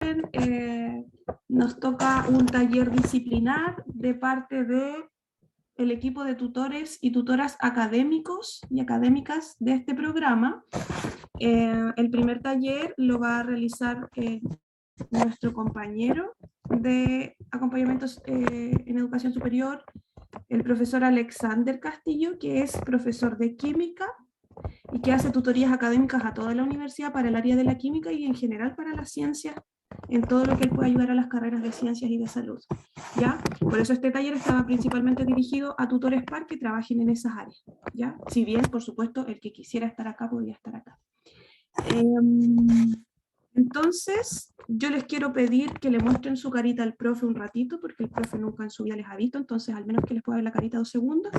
conocen, nos toca un taller disciplinar de parte del equipo de tutores y tutoras académicos y académicas de este programa. El primer taller lo va a realizar nuestro compañero de acompañamientos en educación superior, el profesor Alexander Castillo, que es profesor de química y que hace tutorías académicas a toda la universidad para el área de la química y en general para las ciencias, en todo lo que él puede ayudar a las carreras de ciencias y de salud. ¿Ya? Por eso este taller estaba principalmente dirigido a tutores par que trabajen en esas áreas. ¿Ya? Si bien, por supuesto, el que quisiera estar acá podría estar acá. Entonces, yo les quiero pedir que le muestren su carita al profe un ratito, porque el profe nunca en su vida les ha visto, entonces al menos que les pueda ver la carita 2 segundos.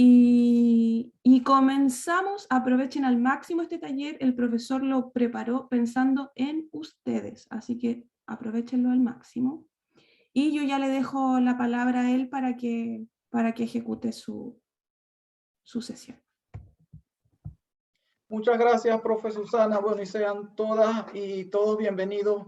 Y comenzamos, aprovechen al máximo este taller, el profesor lo preparó pensando en ustedes, así que aprovechenlo al máximo. Y yo ya le dejo la palabra a él para que ejecute su sesión. Muchas gracias, profe Susana. Bueno, y sean todas y todos bienvenidos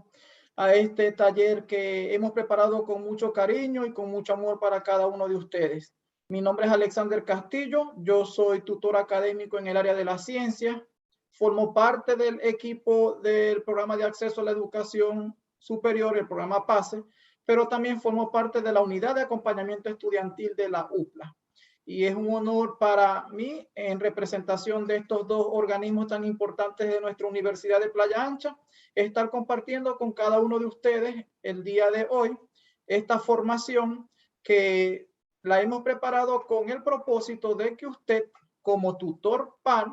a este taller que hemos preparado con mucho cariño y con mucho amor para cada uno de ustedes. Mi nombre es Alexander Castillo, yo soy tutor académico en el área de la ciencia, formo parte del equipo del programa de acceso a la educación superior, el programa PASE, pero también formo parte de la unidad de acompañamiento estudiantil de la UPLA. Y es un honor para mí, en representación de estos dos organismos tan importantes de nuestra Universidad de Playa Ancha, estar compartiendo con cada uno de ustedes el día de hoy esta formación que la hemos preparado con el propósito de que usted, como tutor par,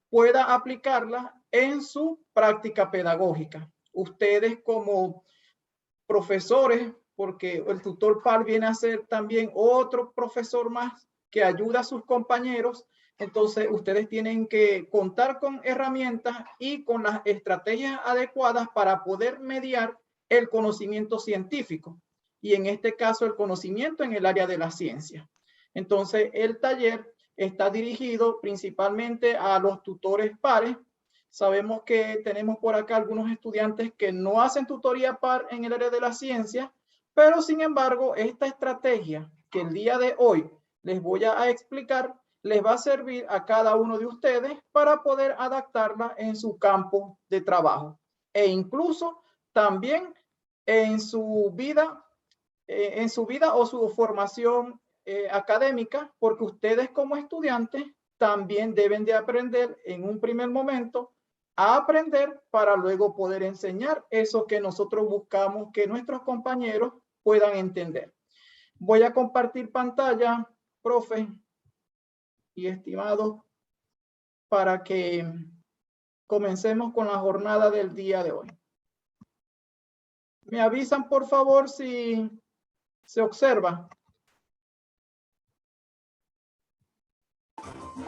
pueda aplicarla en su práctica pedagógica. Ustedes como profesores, porque el tutor par viene a ser también otro profesor más que ayuda a sus compañeros, entonces ustedes tienen que contar con herramientas y con las estrategias adecuadas para poder mediar el conocimiento científico y en este caso el conocimiento en el área de la ciencia. Entonces el taller está dirigido principalmente a los tutores pares. Sabemos que tenemos por acá algunos estudiantes que no hacen tutoría par en el área de la ciencia, pero sin embargo esta estrategia que el día de hoy les voy a explicar, les va a servir a cada uno de ustedes para poder adaptarla en su campo de trabajo e incluso también en su vida o su formación académica, porque ustedes como estudiantes también deben de aprender en un primer momento a aprender para luego poder enseñar eso que nosotros buscamos que nuestros compañeros puedan entender. Voy a compartir pantalla, profe y estimados, para que comencemos con la jornada del día de hoy. Me avisan, por favor, si se observa.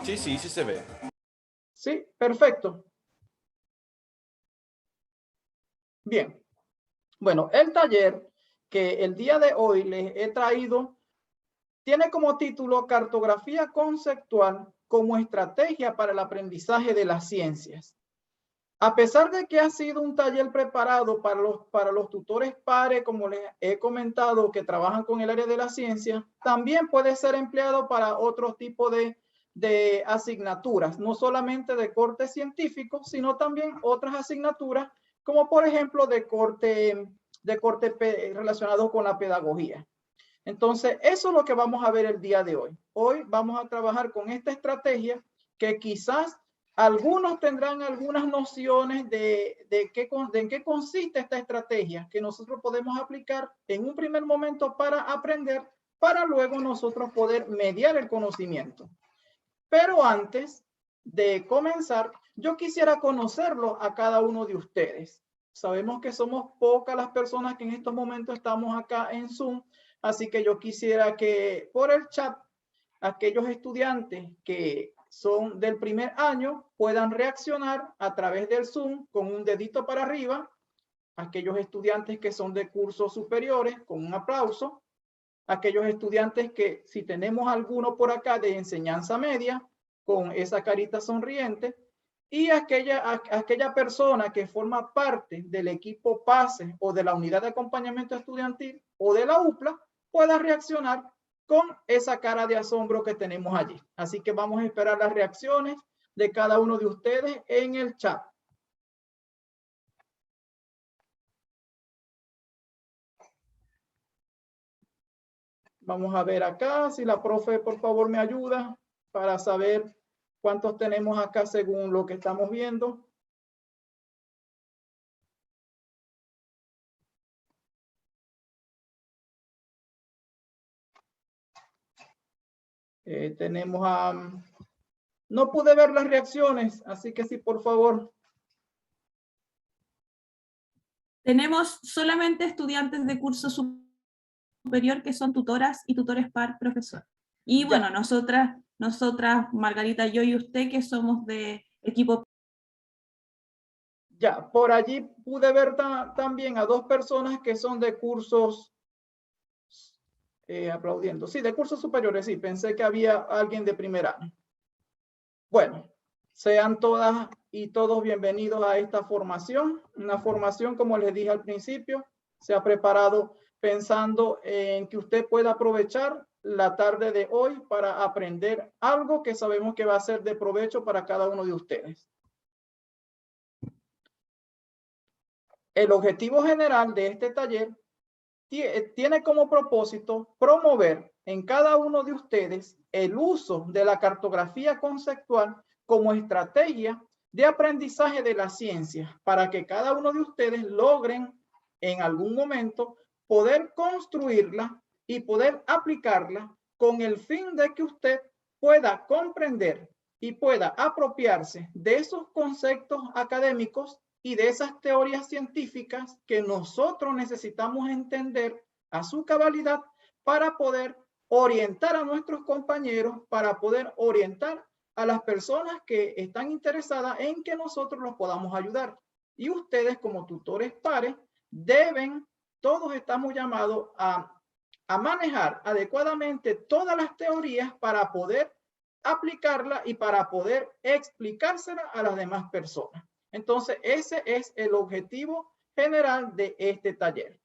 Sí, sí, sí se ve. Sí, perfecto. Bien. Bueno, el taller que el día de hoy les he traído tiene como título Cartografía conceptual como estrategia para el aprendizaje de las ciencias. A pesar de que ha sido un taller preparado para los tutores pares, como les he comentado, que trabajan con el área de la ciencia, también puede ser empleado para otro tipo de asignaturas, no solamente de corte científico, sino también otras asignaturas, como por ejemplo de corte relacionado con la pedagogía. Entonces, eso es lo que vamos a ver el día de hoy. Hoy vamos a trabajar con esta estrategia que quizás algunos tendrán algunas nociones de en qué consiste esta estrategia que nosotros podemos aplicar en un primer momento para aprender, para luego nosotros poder mediar el conocimiento. Pero antes de comenzar, yo quisiera conocerlo a cada uno de ustedes. Sabemos que somos pocas las personas que en estos momentos estamos acá en Zoom, así que yo quisiera que por el chat aquellos estudiantes que son del primer año puedan reaccionar a través del Zoom con un dedito para arriba, aquellos estudiantes que son de cursos superiores con un aplauso, aquellos estudiantes que si tenemos alguno por acá de enseñanza media con esa carita sonriente y aquella persona que forma parte del equipo PASE o de la unidad de acompañamiento estudiantil o de la UPLA pueda reaccionar con esa cara de asombro que tenemos allí. Así que vamos a esperar las reacciones de cada uno de ustedes en el chat. Vamos a ver acá, si la profe por favor me ayuda para saber cuántos tenemos acá según lo que estamos viendo. Tenemos a... no pude ver las reacciones, así que sí, por favor. Tenemos solamente estudiantes de curso superior que son tutoras y tutores par profesor. Y bueno, nosotras, Margarita, yo y usted, que somos de equipo. Ya, por allí pude ver también a 2 personas que son de cursos, aplaudiendo, sí, de cursos superiores, sí, pensé que había alguien de primer año. Bueno, sean todas y todos bienvenidos a esta formación, una formación, como les dije al principio, se ha preparado pensando en que usted pueda aprovechar la tarde de hoy para aprender algo que sabemos que va a ser de provecho para cada uno de ustedes. El objetivo general de este taller tiene como propósito promover en cada uno de ustedes el uso de la cartografía conceptual como estrategia de aprendizaje de la ciencia para que cada uno de ustedes logren en algún momento poder construirla y poder aplicarla con el fin de que usted pueda comprender y pueda apropiarse de esos conceptos académicos y de esas teorías científicas que nosotros necesitamos entender a su cabalidad para poder orientar a nuestros compañeros, para poder orientar a las personas que están interesadas en que nosotros los podamos ayudar. Y ustedes como tutores pares deben, todos estamos llamados a manejar adecuadamente todas las teorías para poder aplicarla y para poder explicársela a las demás personas. Entonces, ese es el objetivo general de este taller.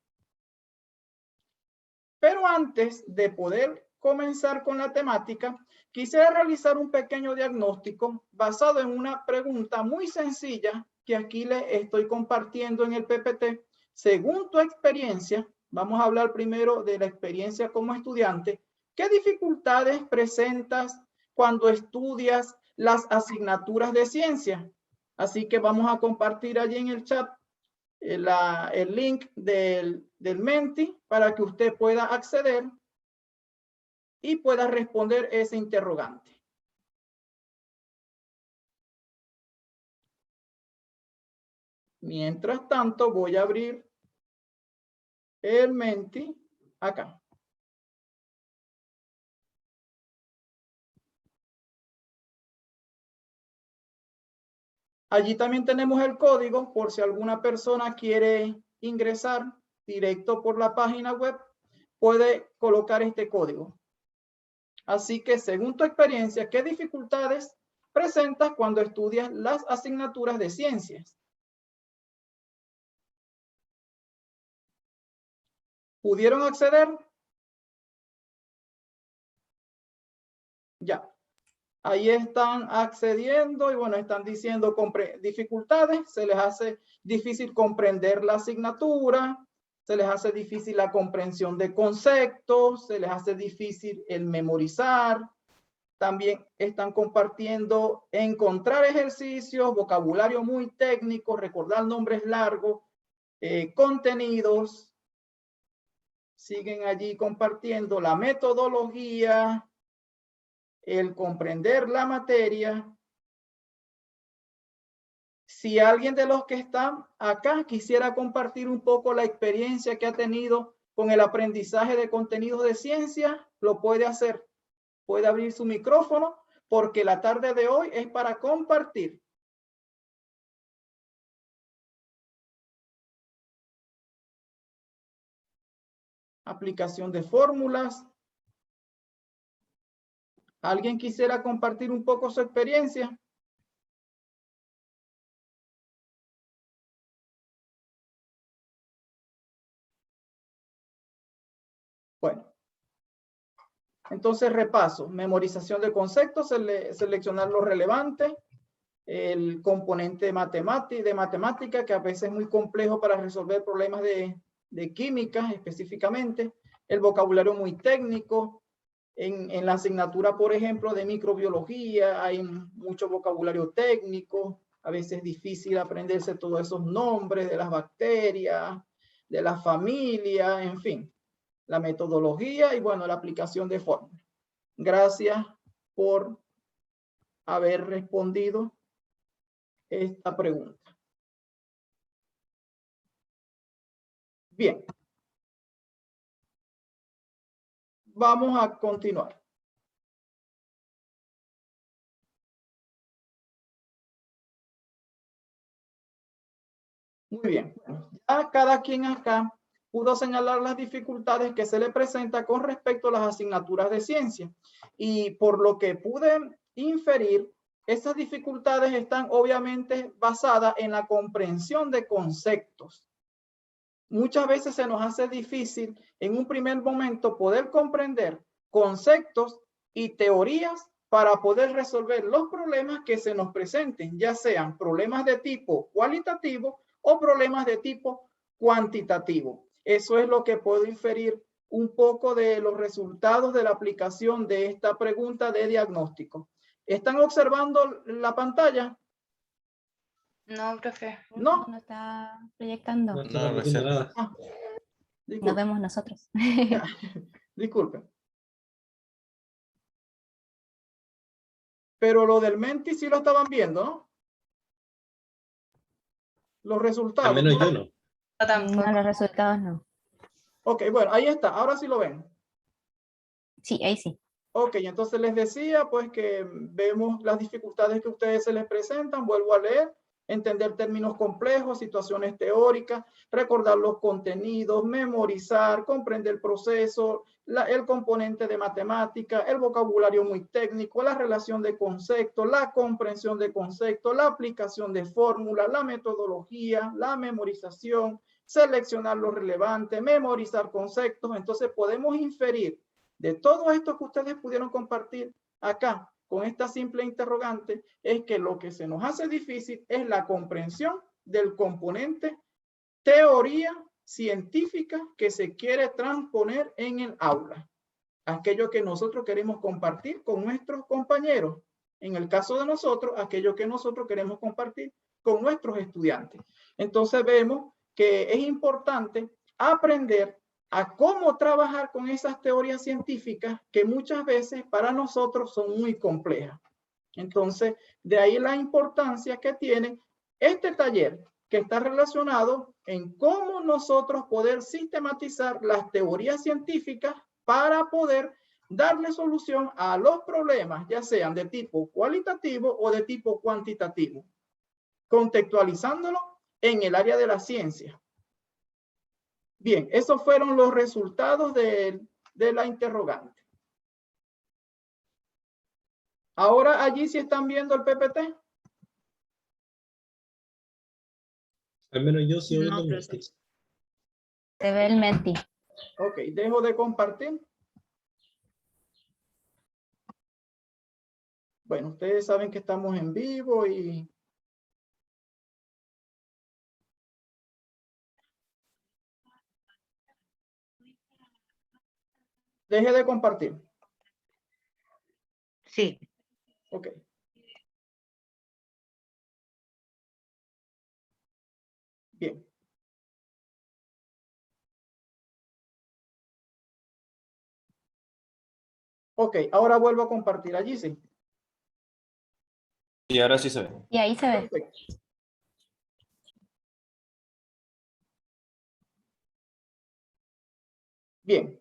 Pero antes de poder comenzar con la temática, quisiera realizar un pequeño diagnóstico basado en una pregunta muy sencilla que aquí le estoy compartiendo en el PPT. Según tu experiencia, vamos a hablar primero de la experiencia como estudiante. ¿Qué dificultades presentas cuando estudias las asignaturas de ciencia? Así que vamos a compartir allí en el chat el link del Menti para que usted pueda acceder y pueda responder ese interrogante. Mientras tanto, voy a abrir el Menti acá. Allí también tenemos el código por si alguna persona quiere ingresar directo por la página web, puede colocar este código. Así que según tu experiencia, ¿qué dificultades presentas cuando estudias las asignaturas de ciencias? ¿Pudieron acceder? Ya. Ahí están accediendo y bueno, están diciendo dificultades, se les hace difícil comprender la asignatura, se les hace difícil la comprensión de conceptos, se les hace difícil el memorizar. También están compartiendo encontrar ejercicios, vocabulario muy técnico, recordar nombres largos, contenidos. Siguen allí compartiendo la metodología, el comprender la materia. Si alguien de los que están acá quisiera compartir un poco la experiencia que ha tenido con el aprendizaje de contenidos de ciencia, lo puede hacer. Puede abrir su micrófono porque la tarde de hoy es para compartir. Aplicación de fórmulas. ¿Alguien quisiera compartir un poco su experiencia? Bueno. Entonces repaso, memorización de conceptos, seleccionar lo relevante, el componente de matemática, que a veces es muy complejo para resolver problemas de química específicamente, el vocabulario muy técnico, en la asignatura, por ejemplo, de microbiología, hay mucho vocabulario técnico, a veces es difícil aprenderse todos esos nombres de las bacterias, de las familias, en fin. La metodología y, bueno, la aplicación de fórmulas. Gracias por haber respondido esta pregunta. Bien. Vamos a continuar. Muy bien. Ya cada quien acá pudo señalar las dificultades que se le presenta con respecto a las asignaturas de ciencia. Y por lo que pude inferir, esas dificultades están obviamente basadas en la comprensión de conceptos. Muchas veces se nos hace difícil en un primer momento poder comprender conceptos y teorías para poder resolver los problemas que se nos presenten, ya sean problemas de tipo cualitativo o problemas de tipo cuantitativo. Eso es lo que puedo inferir un poco de los resultados de la aplicación de esta pregunta de diagnóstico. ¿Están observando la pantalla? No, profe. No. No está proyectando. No está viendo nada. Ah, Nos vemos nosotros. Ya, disculpen. Pero lo del Menti sí lo estaban viendo, ¿no? Los resultados. Al menos yo no. Yo tampoco. No, los resultados no. Ok, bueno, ahí está. Ahora sí lo ven. Sí, ahí sí. Ok, entonces les decía pues que vemos las dificultades que a ustedes se les presentan. Vuelvo a leer. Entender términos complejos, situaciones teóricas, recordar los contenidos, memorizar, comprender el proceso, el componente de matemática, el vocabulario muy técnico, la relación de conceptos, la comprensión de conceptos, la aplicación de fórmulas, la metodología, la memorización, seleccionar lo relevante, memorizar conceptos. Entonces podemos inferir de todo esto que ustedes pudieron compartir acá, con esta simple interrogante, es que lo que se nos hace difícil es la comprensión del componente teoría científica que se quiere transponer en el aula. Aquello que nosotros queremos compartir con nuestros compañeros. En el caso de nosotros, aquello que nosotros queremos compartir con nuestros estudiantes. Entonces vemos que es importante aprender a cómo trabajar con esas teorías científicas que muchas veces para nosotros son muy complejas. Entonces, de ahí la importancia que tiene este taller, que está relacionado en cómo nosotros poder sistematizar las teorías científicas para poder darle solución a los problemas, ya sean de tipo cualitativo o de tipo cuantitativo, contextualizándolo en el área de la ciencia. Bien, esos fueron los resultados de la interrogante. Ahora allí sí están viendo el PPT. Al menos yo sí No, oigo el profe. Menti. Se ve el Menti. Ok, dejo de compartir. Bueno, ustedes saben que estamos en vivo y... Deje de compartir. Sí. Ok. Bien. Ok, ahora vuelvo a compartir. Allí sí. Y ahora sí se ve. Y ahí se ve. Perfecto. Bien.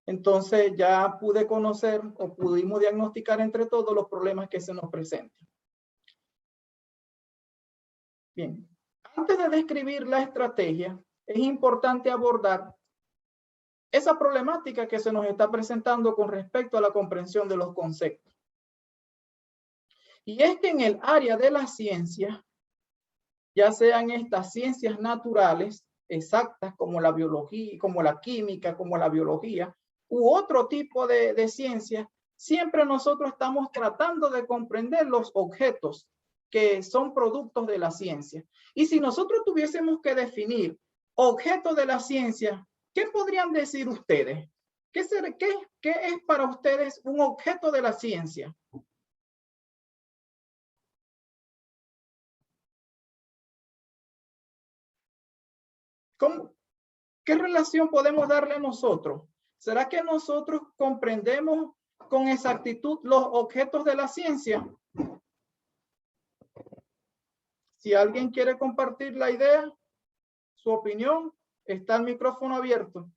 Entonces ya pude conocer o pudimos diagnosticar entre todos los problemas que se nos presentan. Bien. Antes de describir la estrategia, es importante abordar esa problemática que se nos está presentando con respecto a la comprensión de los conceptos. Y es que en el área de la ciencia, ya sean estas ciencias naturales exactas como la biología, como la química, como la biología, u otro tipo de ciencia, siempre nosotros estamos tratando de comprender los objetos que son productos de la ciencia. Y si nosotros tuviésemos que definir objetos de la ciencia, ¿qué podrían decir ustedes? ¿Qué es para ustedes un objeto de la ciencia? ¿Qué relación podemos darle nosotros? ¿Será que nosotros comprendemos con exactitud los objetos de la ciencia? Si alguien quiere compartir la idea, su opinión, está el micrófono abierto.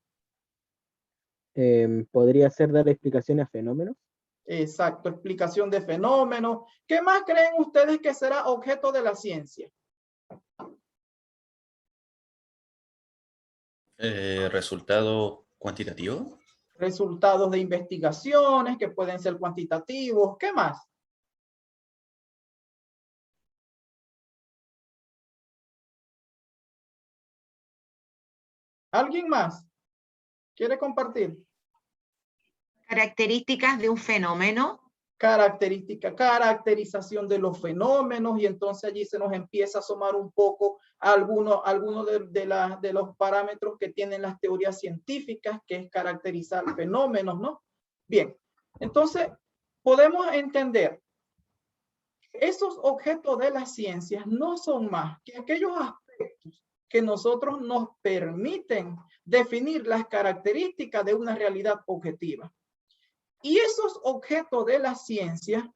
¿Podría ser dar explicaciones a fenómenos? Exacto, explicación de fenómenos. ¿Qué más creen ustedes que será objeto de la ciencia? Resultado cuantitativo. Resultados de investigaciones que pueden ser cuantitativos. ¿Qué más? ¿Alguien más quiere compartir? Características de un fenómeno. Caracterización de los fenómenos, y entonces allí se nos empieza a asomar un poco algunos de los parámetros que tienen las teorías científicas, que es caracterizar fenómenos, ¿no? Bien, entonces podemos entender esos objetos de las ciencias no son más que aquellos aspectos que nosotros nos permiten definir las características de una realidad objetiva. Y esos objetos de la ciencia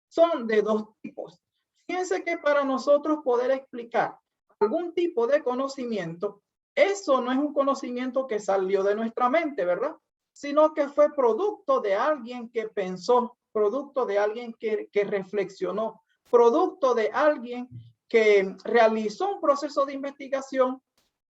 son de dos tipos. Fíjense que para nosotros poder explicar algún tipo de conocimiento, eso no es un conocimiento que salió de nuestra mente, ¿verdad? Sino que fue producto de alguien que pensó, producto de alguien que reflexionó, producto de alguien que realizó un proceso de investigación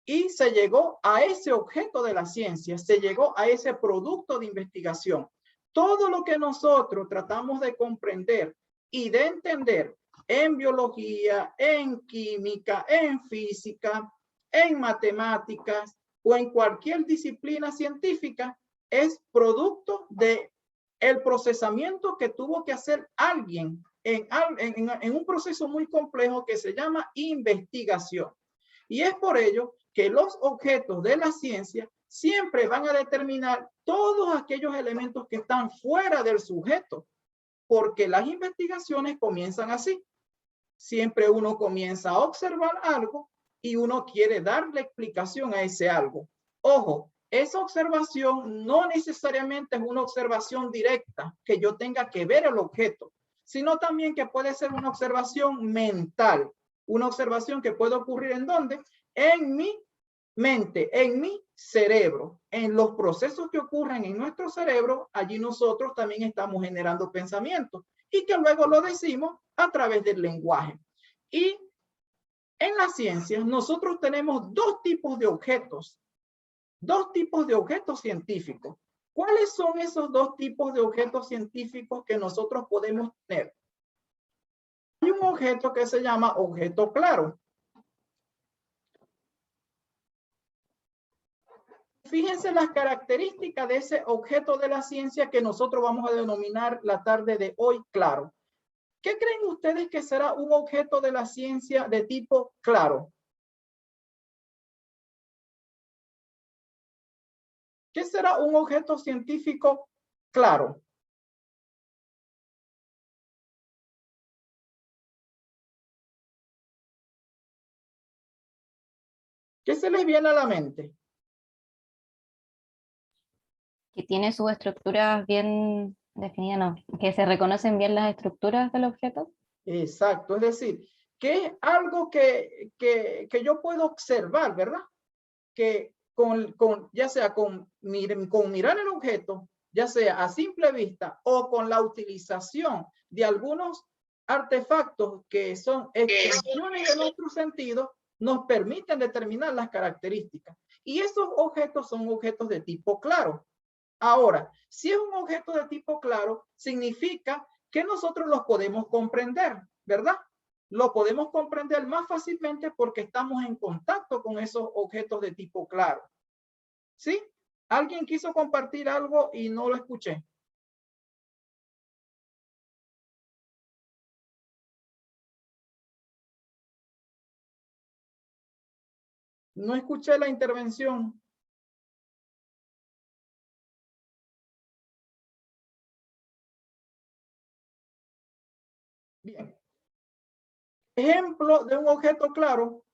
y se llegó a ese objeto de la ciencia, se llegó a ese producto de investigación. Todo lo que nosotros tratamos de comprender y de entender en biología, en química, en física, en matemáticas o en cualquier disciplina científica es producto de el procesamiento que tuvo que hacer alguien en un proceso muy complejo que se llama investigación. Y es por ello que los objetos de la ciencia siempre van a determinar todos aquellos elementos que están fuera del sujeto, porque las investigaciones comienzan así. Siempre uno comienza a observar algo y uno quiere darle explicación a ese algo. Ojo, esa observación no necesariamente es una observación directa, que yo tenga que ver el objeto, sino también que puede ser una observación mental, una observación que puede ocurrir ¿en dónde? En mi mente, en mi cerebro, en los procesos que ocurren en nuestro cerebro. Allí nosotros también estamos generando pensamientos y que luego lo decimos a través del lenguaje. Y en las ciencias nosotros tenemos dos tipos de objetos científicos. ¿Cuáles son esos dos tipos de objetos científicos que nosotros podemos tener? Hay un objeto que se llama objeto claro. Fíjense las características de ese objeto de la ciencia que nosotros vamos a denominar la tarde de hoy claro. ¿Qué creen ustedes que será un objeto de la ciencia de tipo claro? ¿Qué será un objeto científico claro? ¿Qué se les viene a la mente? Que tiene sus estructuras bien definidas, no, que se reconocen bien las estructuras del objeto. Exacto, es decir, que es algo que yo puedo observar, ¿verdad? Que ya sea con mirar el objeto, ya sea a simple vista o con la utilización de algunos artefactos que son extensiones de nuestro sentido, nos permiten determinar las características. Y esos objetos son objetos de tipo claro. Ahora, si es un objeto de tipo claro, significa que nosotros los podemos comprender, ¿verdad? Lo podemos comprender más fácilmente porque estamos en contacto con esos objetos de tipo claro. ¿Sí? ¿Alguien quiso compartir algo y no lo escuché? No escuché la intervención. Bien. Ejemplo de un objeto claro.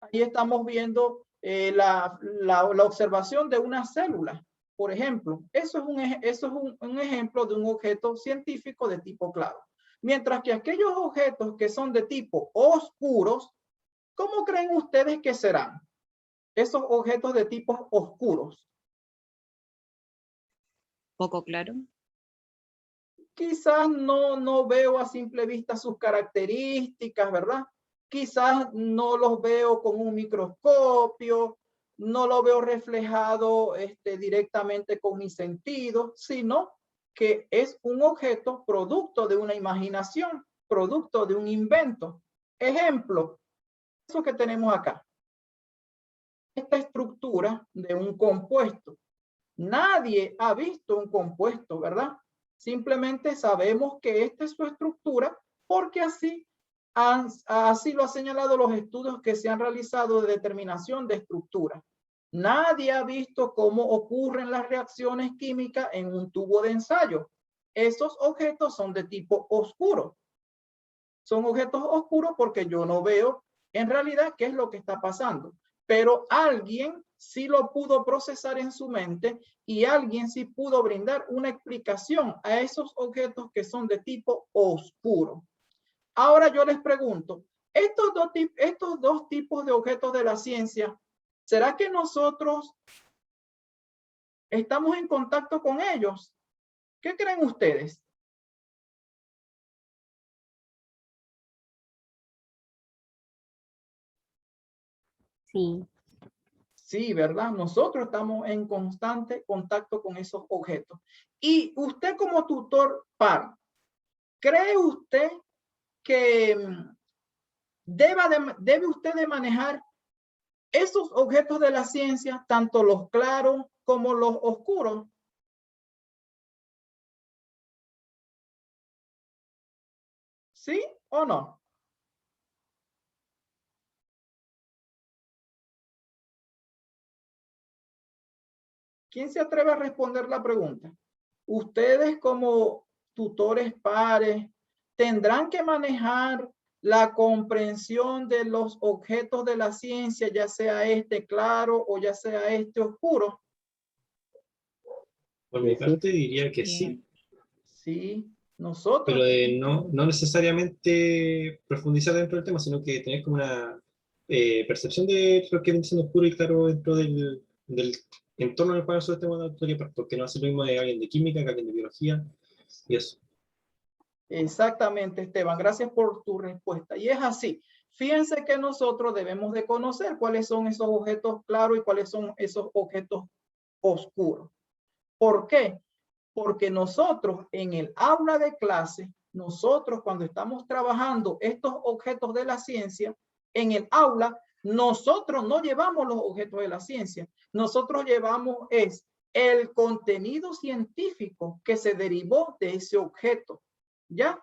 Ahí estamos viendo la observación de una célula. Por ejemplo, eso es un ejemplo de un objeto científico de tipo claro. Mientras que aquellos objetos que son de tipo oscuros, ¿cómo creen ustedes que serán esos objetos de tipo oscuros? Poco claro. Quizás no veo a simple vista sus características, ¿verdad? Quizás no los veo con un microscopio, no lo veo reflejado directamente con mis sentidos, sino que es un objeto producto de una imaginación, producto de un invento. Ejemplo, eso que tenemos acá. Esta estructura de un compuesto. Nadie ha visto un compuesto, ¿verdad? Simplemente sabemos que esta es su estructura porque así lo han señalado los estudios que se han realizado de determinación de estructura. Nadie ha visto cómo ocurren las reacciones químicas en un tubo de ensayo. Esos objetos son de tipo oscuro. Son objetos oscuros porque yo no veo en realidad qué es lo que está pasando. Pero alguien sí lo pudo procesar en su mente y alguien sí pudo brindar una explicación a esos objetos que son de tipo oscuro. Ahora yo les pregunto, estos dos tipos de objetos de la ciencia, ¿será que nosotros estamos en contacto con ellos? ¿Qué creen ustedes? Sí. Sí, ¿verdad? Nosotros estamos en constante contacto con esos objetos. Y usted como tutor par, ¿cree usted que debe usted de manejar esos objetos de la ciencia, tanto los claros como los oscuros? ¿Sí o no? ¿Quién se atreve a responder la pregunta? Ustedes como tutores pares tendrán que manejar la comprensión de los objetos de la ciencia, ya sea este claro o ya sea este oscuro. Por mi parte diría que sí, Sí, nosotros. pero de no necesariamente profundizar dentro del tema, sino que tener como una percepción de lo que viene siendo oscuro y claro dentro del entorno en el cual nosotros estamos dando autoría, porque no hace lo mismo de alguien de química que alguien de biología y eso. Exactamente, Esteban. Gracias por tu respuesta. Y es así. Fíjense que nosotros debemos de conocer cuáles son esos objetos claros y cuáles son esos objetos oscuros. ¿Por qué? Porque nosotros en el aula de clase, nosotros cuando estamos trabajando estos objetos de la ciencia, en el aula, nosotros no llevamos los objetos de la ciencia. Nosotros llevamos el contenido científico que se derivó de ese objeto. ¿Ya?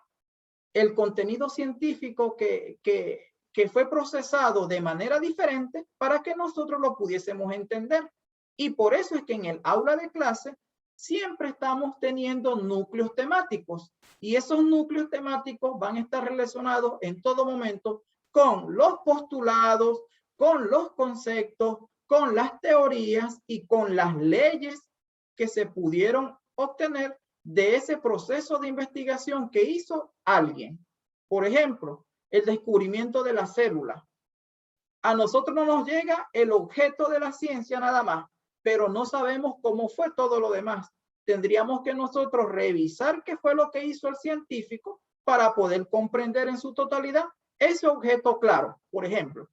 El contenido científico que fue procesado de manera diferente para que nosotros lo pudiésemos entender. Y por eso es que en el aula de clase siempre estamos teniendo núcleos temáticos. Y esos núcleos temáticos van a estar relacionados en todo momento con los postulados, con los conceptos, con las teorías y con las leyes que se pudieron obtener de ese proceso de investigación que hizo alguien. Por ejemplo, el descubrimiento de la célula. A nosotros no nos llega el objeto de la ciencia nada más, pero no sabemos cómo fue todo lo demás. Tendríamos que nosotros revisar qué fue lo que hizo el científico para poder comprender en su totalidad ese objeto claro. Por ejemplo,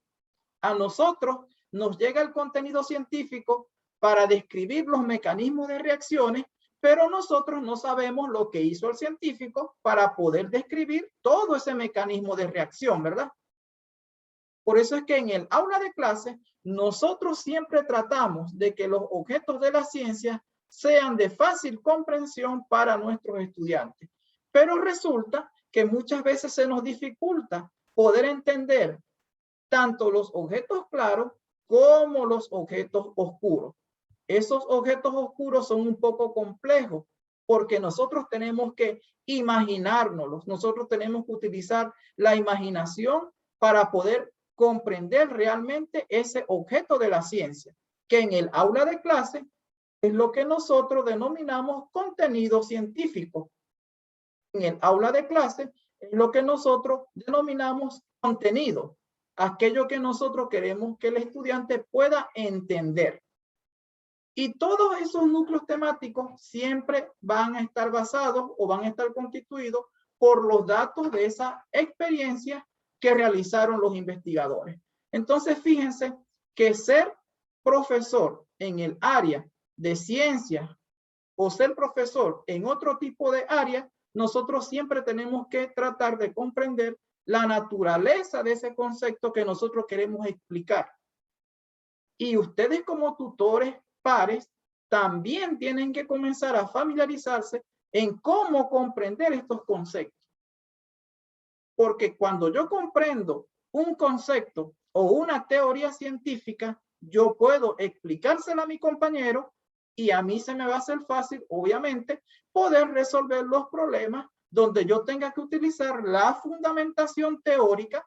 a nosotros nos llega el contenido científico para describir los mecanismos de reacciones, pero nosotros no sabemos lo que hizo el científico para poder describir todo ese mecanismo de reacción, ¿verdad? Por eso es que en el aula de clase nosotros siempre tratamos de que los objetos de la ciencia sean de fácil comprensión para nuestros estudiantes. Pero resulta que muchas veces se nos dificulta poder entender tanto los objetos claros como los objetos oscuros. Esos objetos oscuros son un poco complejos porque nosotros tenemos que imaginárnoslos, nosotros tenemos que utilizar la imaginación para poder comprender realmente ese objeto de la ciencia, que en el aula de clase es lo que nosotros denominamos contenido científico. En el aula de clase es lo que nosotros denominamos contenido, aquello que nosotros queremos que el estudiante pueda entender. Y todos esos núcleos temáticos siempre van a estar basados o van a estar constituidos por los datos de esa experiencia que realizaron los investigadores. Entonces, fíjense que ser profesor en el área de ciencia o ser profesor en otro tipo de área, nosotros siempre tenemos que tratar de comprender la naturaleza de ese concepto que nosotros queremos explicar. Y ustedes como tutores pares también tienen que comenzar a familiarizarse en cómo comprender estos conceptos. Porque cuando yo comprendo un concepto o una teoría científica, yo puedo explicársela a mi compañero y a mí se me va a hacer fácil, obviamente, poder resolver los problemas donde yo tenga que utilizar la fundamentación teórica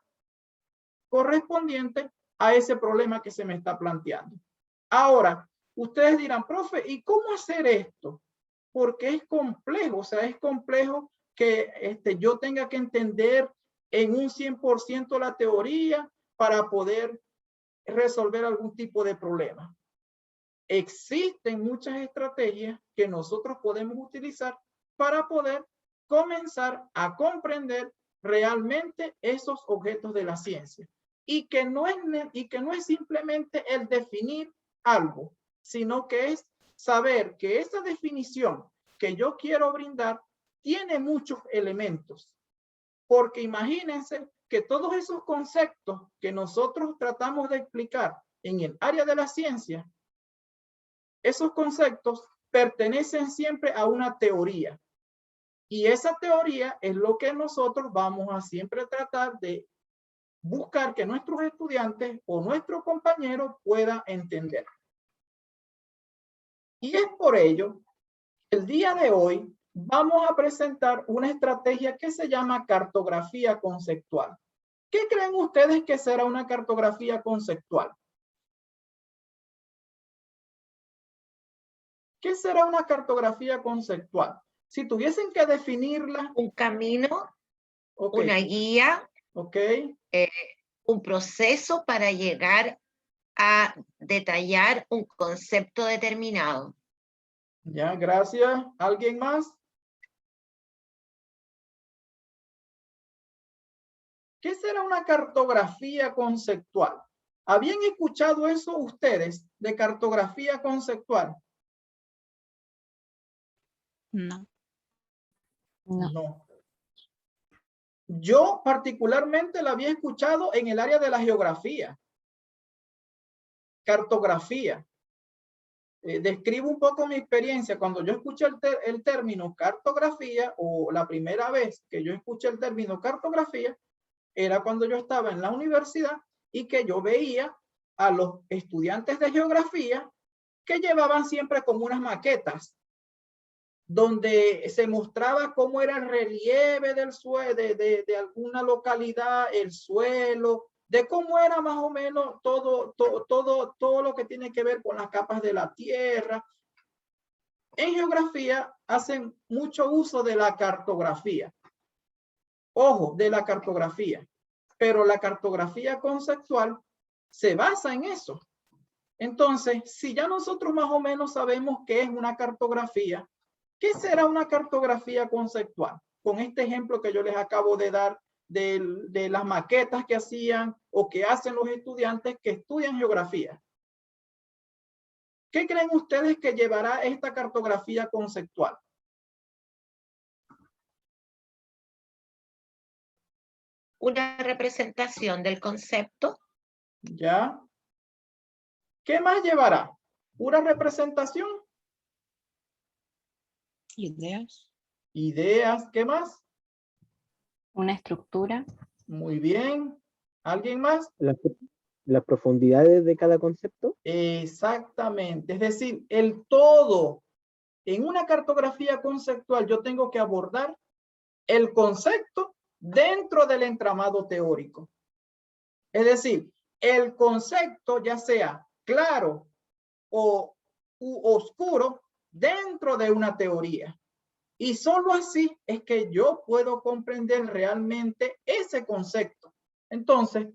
correspondiente a ese problema que se me está planteando. Ahora, ustedes dirán, profe, ¿y cómo hacer esto? Porque es complejo, o sea, es complejo que yo tenga que entender en un 100% la teoría para poder resolver algún tipo de problema. Existen muchas estrategias que nosotros podemos utilizar para poder comenzar a comprender realmente esos objetos de la ciencia. Y que no es simplemente el definir algo, sino que es saber que esa definición que yo quiero brindar tiene muchos elementos. Porque imagínense que todos esos conceptos que nosotros tratamos de explicar en el área de la ciencia, esos conceptos pertenecen siempre a una teoría. Y esa teoría es lo que nosotros vamos a siempre tratar de buscar que nuestros estudiantes o nuestro compañero pueda entender. Y es por ello que el día de hoy vamos a presentar una estrategia que se llama cartografía conceptual. ¿Qué creen ustedes que será una cartografía conceptual? ¿Qué será una cartografía conceptual? Si tuviesen que definirla. Un camino, Okay. una guía, Okay. un proceso para llegar a detallar un concepto determinado. Ya, gracias. ¿Alguien más? ¿Qué será una cartografía conceptual? ¿Habían escuchado eso ustedes de cartografía conceptual? No. No. Yo particularmente la había escuchado en el área de la geografía. Cartografía. Describo un poco mi experiencia. Cuando yo escuché el término cartografía, o la primera vez que yo escuché el término cartografía, era cuando yo estaba en la universidad y que yo veía a los estudiantes de geografía que llevaban siempre como unas maquetas donde se mostraba cómo era el relieve del suelo, de alguna localidad, el suelo, de cómo era más o menos todo lo que tiene que ver con las capas de la tierra. En geografía hacen mucho uso de la cartografía. Ojo, de la cartografía. Pero la cartografía conceptual se basa en eso. Entonces, si ya nosotros más o menos sabemos qué es una cartografía, ¿qué será una cartografía conceptual? Con este ejemplo que yo les acabo de dar de las maquetas que hacían o que hacen los estudiantes que estudian geografía. ¿Qué creen ustedes que llevará esta cartografía conceptual? Una representación del concepto. ¿Ya? ¿Qué más llevará? ¿Pura representación? Ideas. Ideas, ¿qué más? Una estructura. Muy bien. ¿Alguien más? Las profundidades de cada concepto. Exactamente. Es decir, el todo. En una cartografía conceptual yo tengo que abordar el concepto dentro del entramado teórico. Es decir, el concepto ya sea claro o oscuro dentro de una teoría. Y solo así es que yo puedo comprender realmente ese concepto. Entonces,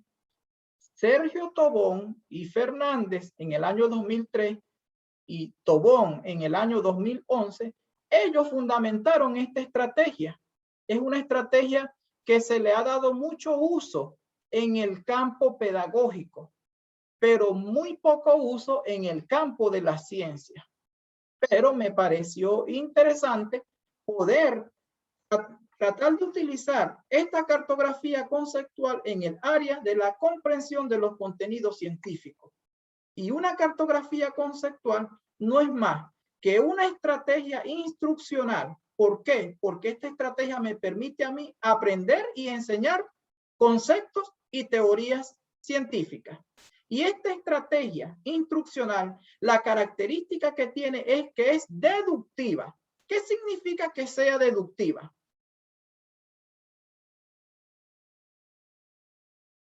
Sergio Tobón y Fernández en el año 2003 y Tobón en el año 2011, ellos fundamentaron esta estrategia. Es una estrategia que se le ha dado mucho uso en el campo pedagógico, pero muy poco uso en el campo de la ciencia. Pero me pareció interesante poder tratar de utilizar esta cartografía conceptual en el área de la comprensión de los contenidos científicos. Y una cartografía conceptual no es más que una estrategia instruccional. ¿Por qué? Porque esta estrategia me permite a mí aprender y enseñar conceptos y teorías científicas. Y esta estrategia instruccional, la característica que tiene es que es deductiva. ¿Qué significa que sea deductiva?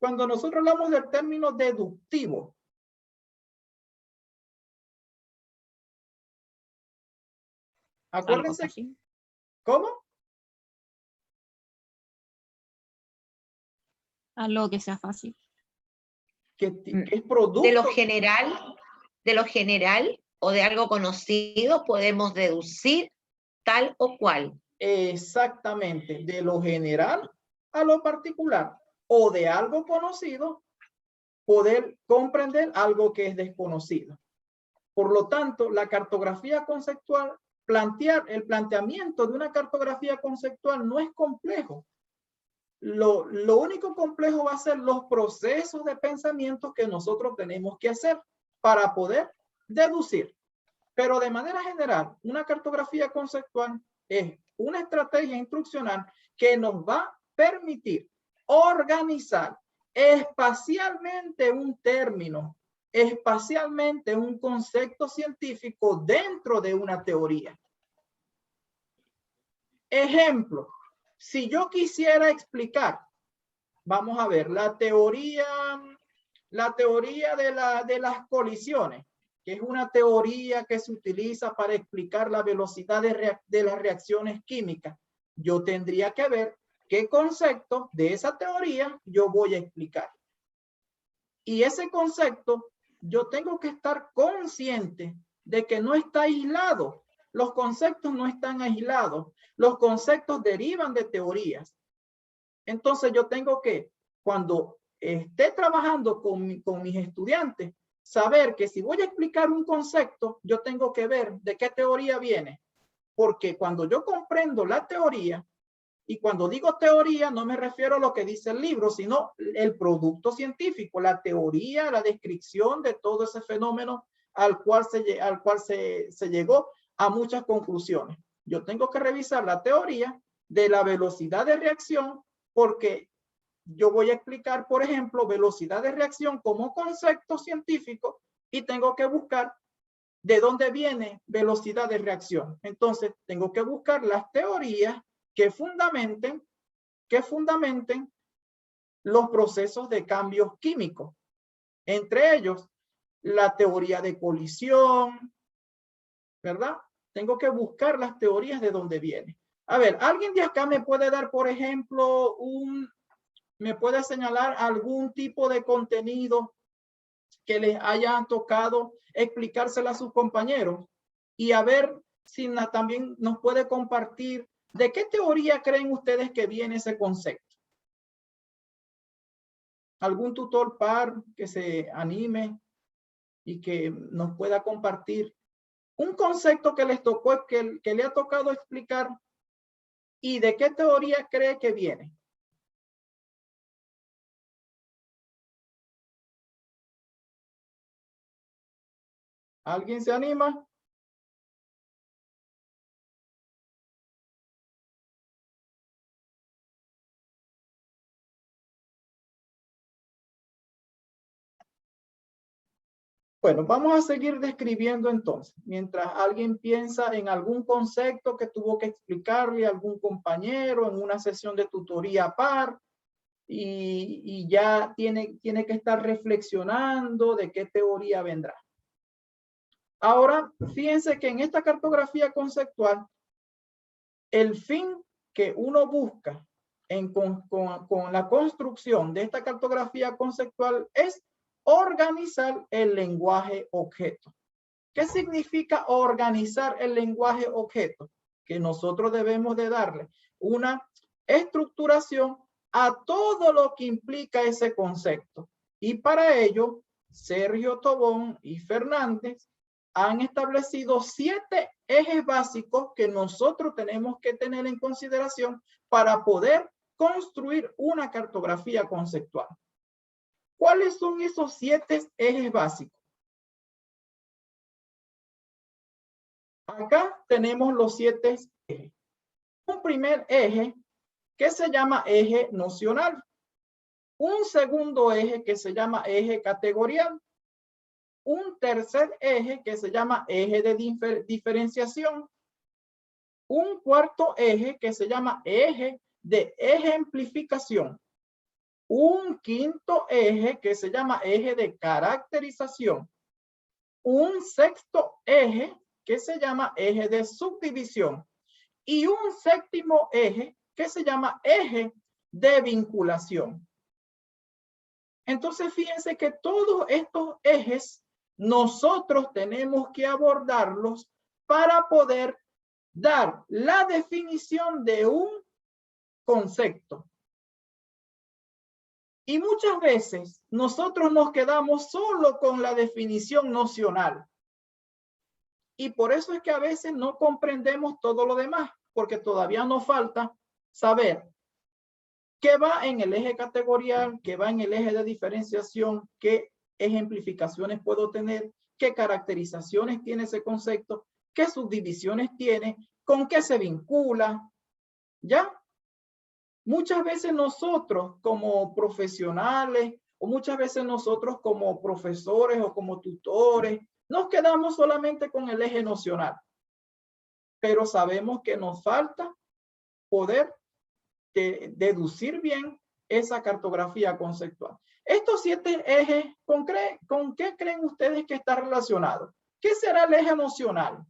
Cuando nosotros hablamos del término deductivo, acuérdense. ¿Cómo? Algo que sea fácil. Que es producto. De lo general o de algo conocido podemos deducir tal o cual. Exactamente, de lo general a lo particular o de algo conocido poder comprender algo que es desconocido. Por lo tanto, la cartografía conceptual, el planteamiento de una cartografía conceptual no es complejo. Lo único complejo va a ser los procesos de pensamiento que nosotros tenemos que hacer para poder deducir. Pero de manera general, una cartografía conceptual es una estrategia instruccional que nos va a permitir organizar espacialmente un término, espacialmente un concepto científico dentro de una teoría. Ejemplo, si yo quisiera explicar, vamos a ver, la teoría de las colisiones, que es una teoría que se utiliza para explicar la velocidad de las reacciones químicas. Yo tendría que ver qué concepto de esa teoría yo voy a explicar. Y ese concepto, yo tengo que estar consciente de que no está aislado. Los conceptos no están aislados. Los conceptos derivan de teorías. Entonces yo tengo que, cuando esté trabajando con mis estudiantes, saber que si voy a explicar un concepto, yo tengo que ver de qué teoría viene. Porque cuando yo comprendo la teoría, y cuando digo teoría no me refiero a lo que dice el libro, sino el producto científico, la teoría, la descripción de todo ese fenómeno al cual se llegó a muchas conclusiones. Yo tengo que revisar la teoría de la velocidad de reacción, porque yo voy a explicar, por ejemplo, velocidad de reacción como concepto científico y tengo que buscar de dónde viene velocidad de reacción. Entonces, tengo que buscar las teorías que fundamenten los procesos de cambios químicos. Entre ellos, la teoría de colisión, ¿verdad? Tengo que buscar las teorías de dónde viene. A ver, ¿alguien de acá me puede dar, por ejemplo, me puede señalar algún tipo de contenido que les haya tocado explicárselo a sus compañeros? Y a ver si también nos puede compartir de qué teoría creen ustedes que viene ese concepto. ¿Algún tutor par que se anime y que nos pueda compartir un concepto que les tocó, que le ha tocado explicar y de qué teoría cree que viene? ¿Alguien se anima? Bueno, vamos a seguir describiendo entonces, mientras alguien piensa en algún concepto que tuvo que explicarle a algún compañero en una sesión de tutoría par y ya tiene que estar reflexionando de qué teoría vendrá. Ahora, fíjense que en esta cartografía conceptual, el fin que uno busca con la construcción de esta cartografía conceptual es organizar el lenguaje objeto. ¿Qué significa organizar el lenguaje objeto? Que nosotros debemos de darle una estructuración a todo lo que implica ese concepto. Y para ello, Sergio Tobón y Fernández han establecido 7 ejes básicos que nosotros tenemos que tener en consideración para poder construir una cartografía conceptual. ¿Cuáles son esos 7 ejes básicos? Acá tenemos los 7 ejes. Un primer eje que se llama eje nocional. Un segundo eje que se llama eje categorial. Un tercer eje que se llama eje de diferenciación. Un cuarto eje que se llama eje de ejemplificación. Un quinto eje que se llama eje de caracterización. Un sexto eje que se llama eje de subdivisión. Y un séptimo eje que se llama eje de vinculación. Entonces, fíjense que todos estos ejes nosotros tenemos que abordarlos para poder dar la definición de un concepto. Y muchas veces nosotros nos quedamos solo con la definición nocional. Y por eso es que a veces no comprendemos todo lo demás, porque todavía nos falta saber qué va en el eje categorial, qué va en el eje de diferenciación, qué ejemplificaciones puedo tener, qué caracterizaciones tiene ese concepto, qué subdivisiones tiene, con qué se vincula, ¿ya? Muchas veces nosotros como profesionales o muchas veces nosotros como profesores o como tutores nos quedamos solamente con el eje nocional, pero sabemos que nos falta poder deducir bien esa cartografía conceptual. Estos 7 ejes, ¿con qué creen ustedes que está relacionado? ¿Qué será el eje nocional?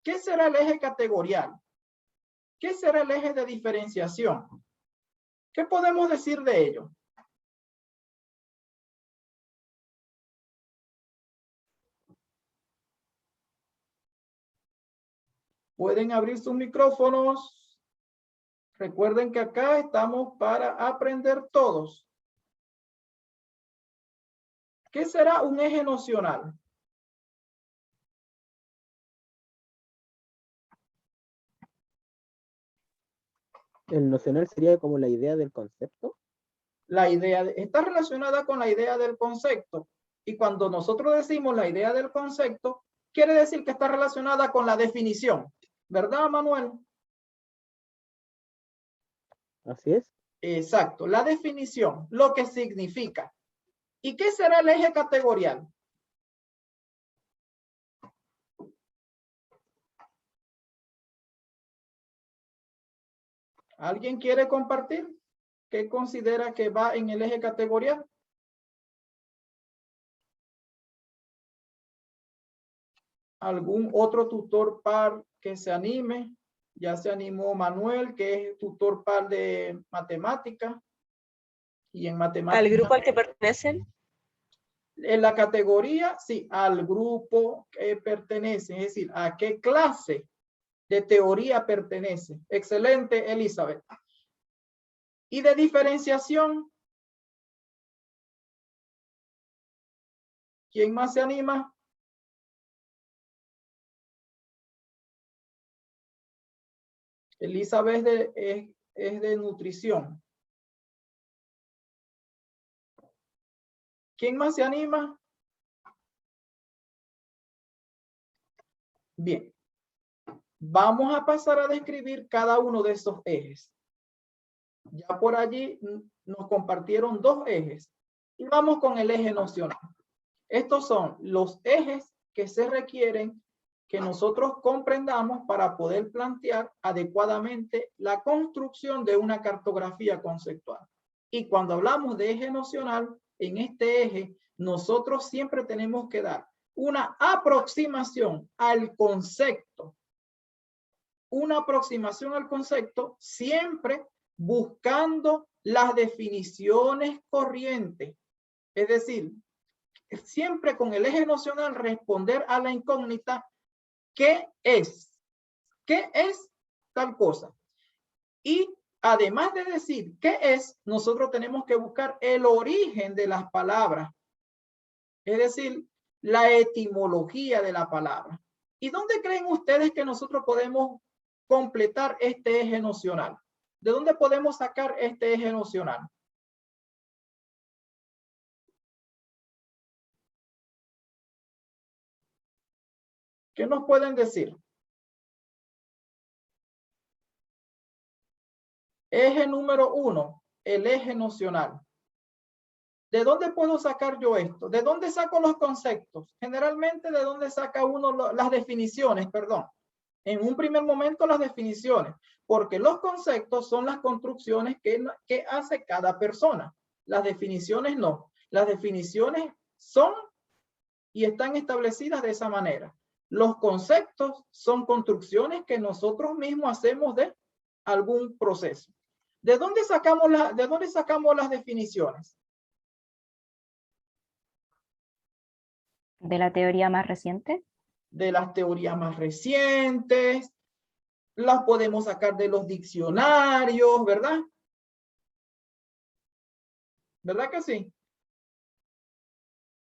¿Qué será el eje categorial? ¿Qué será el eje de diferenciación? ¿Qué podemos decir de ello? Pueden abrir sus micrófonos. Recuerden que acá estamos para aprender todos. ¿Qué será un eje nocional? El nocional sería como la idea del concepto. La idea está relacionada con la idea del concepto. Y cuando nosotros decimos la idea del concepto, quiere decir que está relacionada con la definición. ¿Verdad, Manuel? Así es. Exacto, la definición, lo que significa. ¿Y qué será el eje categorial? ¿Alguien quiere compartir qué considera que va en el eje categorial? ¿Algún otro tutor par que se anime? Ya se animó Manuel, que es tutor par de matemática. Y en matemática. ¿Al grupo al que pertenecen? En la categoría, sí, al grupo que pertenece, es decir, a qué clase de teoría pertenece. Excelente, Elizabeth. Y de diferenciación. ¿Quién más se anima? Elizabeth es de nutrición. ¿Quién más se anima? Bien. Vamos a pasar a describir cada uno de esos ejes. Ya por allí nos compartieron dos ejes. Y vamos con el eje nocional. Estos son los ejes que se requieren que nosotros comprendamos para poder plantear adecuadamente la construcción de una cartografía conceptual. Y cuando hablamos de eje nocional, en este eje, nosotros siempre tenemos que dar una aproximación al concepto. Una aproximación al concepto siempre buscando las definiciones corrientes. Es decir, siempre con el eje nocional responder a la incógnita ¿qué es? ¿Qué es tal cosa? Y además de decir qué es, nosotros tenemos que buscar el origen de las palabras. Es decir, la etimología de la palabra. ¿Y dónde creen ustedes que nosotros podemos completar este eje nocional? ¿De dónde podemos sacar este eje nocional? ¿Qué nos pueden decir? Eje número 1, el eje nocional. ¿De dónde puedo sacar yo esto? ¿De dónde saco los conceptos? Generalmente, ¿de dónde saca uno las definiciones? Perdón. En un primer momento, las definiciones. Porque los conceptos son las construcciones que hace cada persona. Las definiciones no. Las definiciones son y están establecidas de esa manera. Los conceptos son construcciones que nosotros mismos hacemos de algún proceso. ¿De dónde sacamos las definiciones? ¿De la teoría más reciente? De las teorías más recientes. Las podemos sacar de los diccionarios, ¿verdad? ¿Verdad que sí?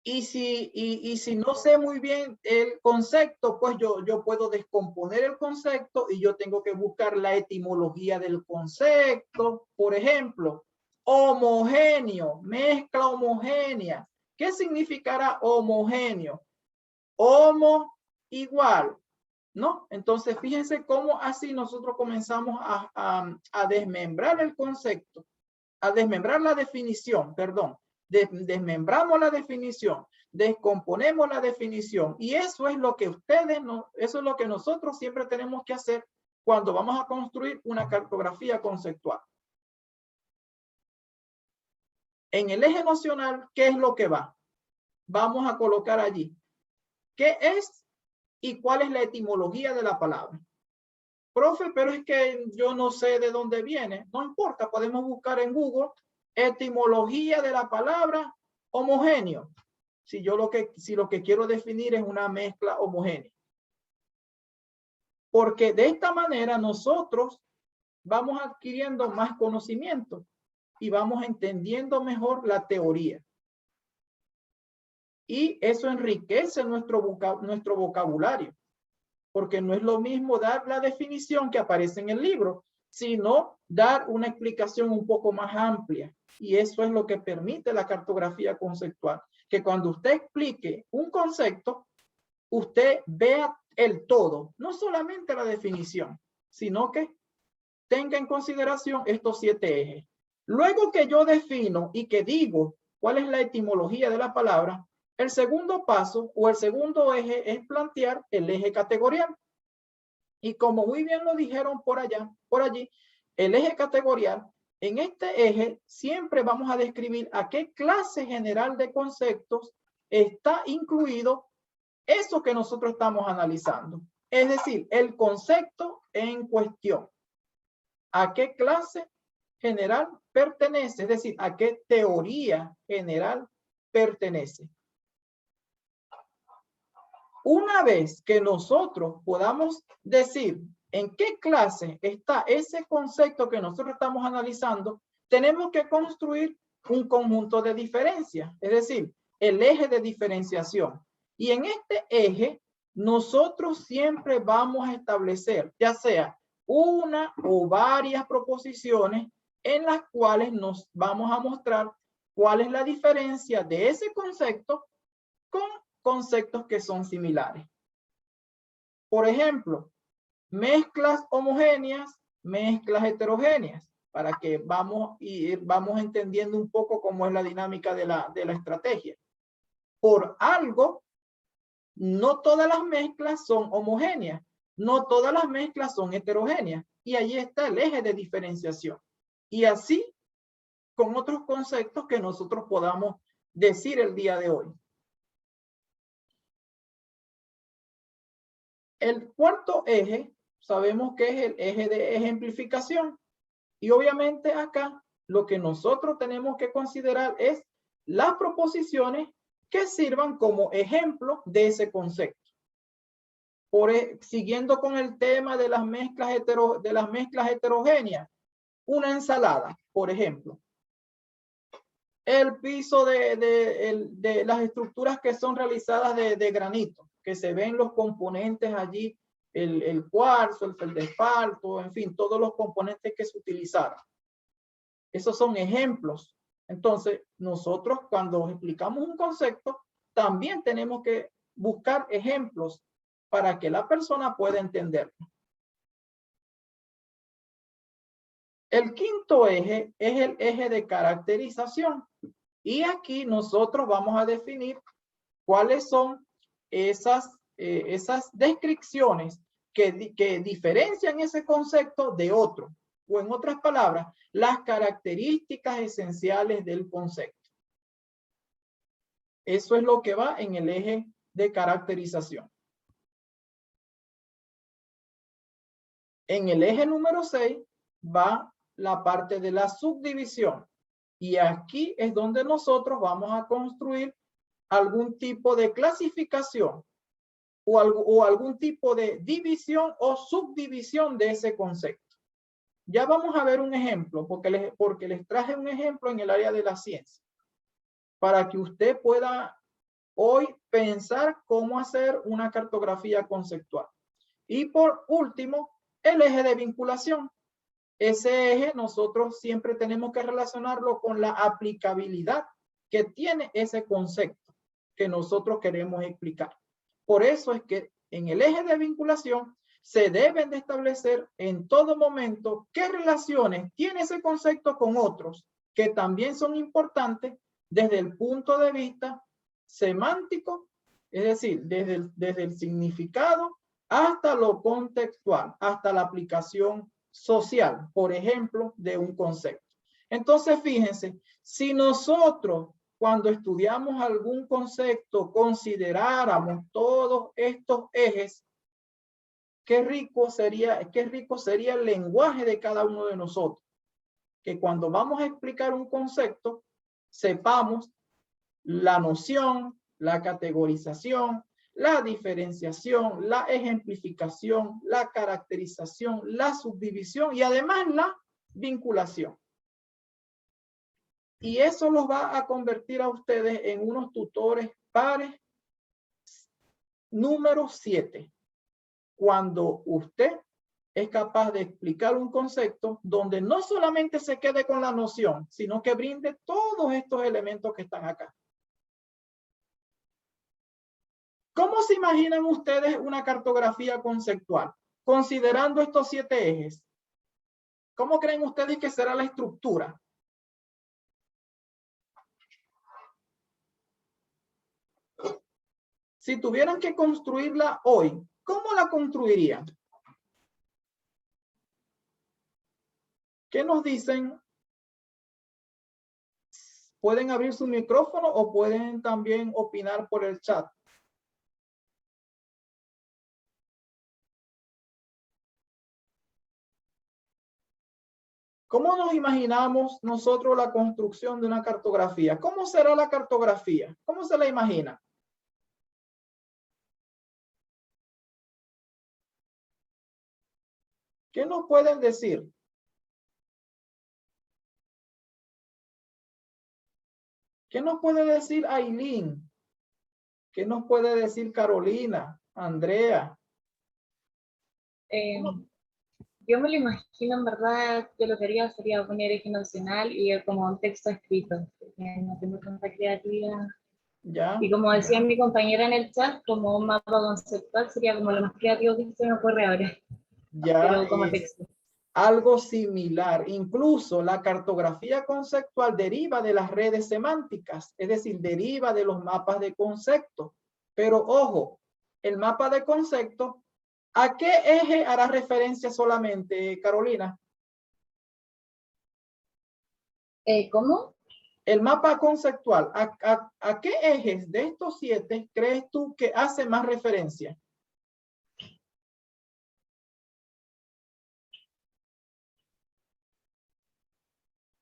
Y si no sé muy bien el concepto, pues yo puedo descomponer el concepto y yo tengo que buscar la etimología del concepto. Por ejemplo, homogéneo, mezcla homogénea. ¿Qué significará homogéneo? Homo, igual, ¿no? Entonces, fíjense cómo así nosotros comenzamos a desmembrar el concepto, a desmembrar la definición, perdón. Desmembramos la definición, descomponemos la definición y eso es lo que eso es lo que nosotros siempre tenemos que hacer cuando vamos a construir una cartografía conceptual. En el eje nocional, ¿qué es lo que va? Vamos a colocar allí ¿qué es y cuál es la etimología de la palabra? Profe, pero es que yo no sé de dónde viene. No importa, podemos buscar en Google etimología de la palabra homogéneo. Si lo que quiero definir es una mezcla homogénea. Porque de esta manera nosotros vamos adquiriendo más conocimiento y vamos entendiendo mejor la teoría. Y eso enriquece nuestro vocabulario. Porque no es lo mismo dar la definición que aparece en el libro, sino dar una explicación un poco más amplia. Y eso es lo que permite la cartografía conceptual. Que cuando usted explique un concepto, usted vea el todo, no solamente la definición, sino que tenga en consideración estos 7 ejes. Luego que yo defino y que digo cuál es la etimología de la palabra, el segundo paso o el segundo eje es plantear el eje categorial. Y como muy bien lo dijeron por allí, el eje categorial, en este eje siempre vamos a describir a qué clase general de conceptos está incluido eso que nosotros estamos analizando. Es decir, el concepto en cuestión. ¿A qué clase general pertenece? Es decir, ¿a qué teoría general pertenece? Una vez que nosotros podamos decir en qué clase está ese concepto que nosotros estamos analizando, tenemos que construir un conjunto de diferencias, es decir, el eje de diferenciación. Y en este eje, nosotros siempre vamos a establecer, ya sea una o varias proposiciones en las cuales nos vamos a mostrar cuál es la diferencia de ese concepto con conceptos que son similares. Por ejemplo, mezclas homogéneas, mezclas heterogéneas, para que vamos entendiendo un poco cómo es la dinámica de la estrategia. Por algo, no todas las mezclas son homogéneas, no todas las mezclas son heterogéneas, y ahí está el eje de diferenciación. Y así con otros conceptos que nosotros podamos decir el día de hoy. El cuarto eje, sabemos que es el eje de ejemplificación. Y obviamente acá lo que nosotros tenemos que considerar es las proposiciones que sirvan como ejemplo de ese concepto. Siguiendo con el tema de las mezclas heterogéneas, una ensalada, por ejemplo. El piso de las estructuras que son realizadas de granito, que se ven los componentes allí, el cuarzo, el feldespato, en fin, todos los componentes que se utilizaron. Esos son ejemplos. Entonces, nosotros cuando explicamos un concepto, también tenemos que buscar ejemplos para que la persona pueda entenderlo. El quinto eje es el eje de caracterización. Y aquí nosotros vamos a definir cuáles son esas descripciones que diferencian ese concepto de otro. O en otras palabras, las características esenciales del concepto. Eso es lo que va en el eje de caracterización. En el eje número 6 va la parte de la subdivisión. Y aquí es donde nosotros vamos a construir algún tipo de clasificación o algún tipo de división o subdivisión de ese concepto. Ya vamos a ver un ejemplo, porque les traje un ejemplo en el área de la ciencia, para que usted pueda hoy pensar cómo hacer una cartografía conceptual. Y por último, el eje de vinculación. Ese eje nosotros siempre tenemos que relacionarlo con la aplicabilidad que tiene ese concepto que nosotros queremos explicar. Por eso es que en el eje de vinculación se deben de establecer en todo momento qué relaciones tiene ese concepto con otros que también son importantes desde el punto de vista semántico, es decir, desde el significado hasta lo contextual, hasta la aplicación social, por ejemplo, de un concepto. Entonces, fíjense, si nosotros cuando estudiamos algún concepto consideráramos todos estos ejes, qué rico sería el lenguaje de cada uno de nosotros. Que cuando vamos a explicar un concepto, sepamos la noción, la categorización, la diferenciación, la ejemplificación, la caracterización, la subdivisión y además la vinculación. Y eso los va a convertir a ustedes en unos tutores pares número 7. Cuando usted es capaz de explicar un concepto donde no solamente se quede con la noción, sino que brinde todos estos elementos que están acá. ¿Cómo se imaginan ustedes una cartografía conceptual? Considerando estos 7 ejes. ¿Cómo creen ustedes que será la estructura? Si tuvieran que construirla hoy, ¿cómo la construirían? ¿Qué nos dicen? Pueden abrir su micrófono o pueden también opinar por el chat. ¿Cómo nos imaginamos nosotros la construcción de una cartografía? ¿Cómo será la cartografía? ¿Cómo se la imagina? ¿Qué nos pueden decir? ¿Qué nos puede decir Aileen? ¿Qué nos puede decir Carolina? Andrea. Yo me lo imagino, en verdad, yo lo que haría sería poner eje nacional y como un texto escrito, porque no tengo tanta creatividad ¿Ya? Y como decía mi compañera en el chat, como un mapa conceptual sería como lo más creativo que se me ocurre ahora. Ya Pero como es texto. algo similar. Incluso la cartografía conceptual deriva de las redes semánticas, es decir, deriva de los mapas de concepto. Pero ojo, el mapa de concepto, ¿a qué eje hará referencia solamente, Carolina? ¿Cómo? El mapa conceptual, ¿a qué ejes de estos 7 crees tú que hace más referencia?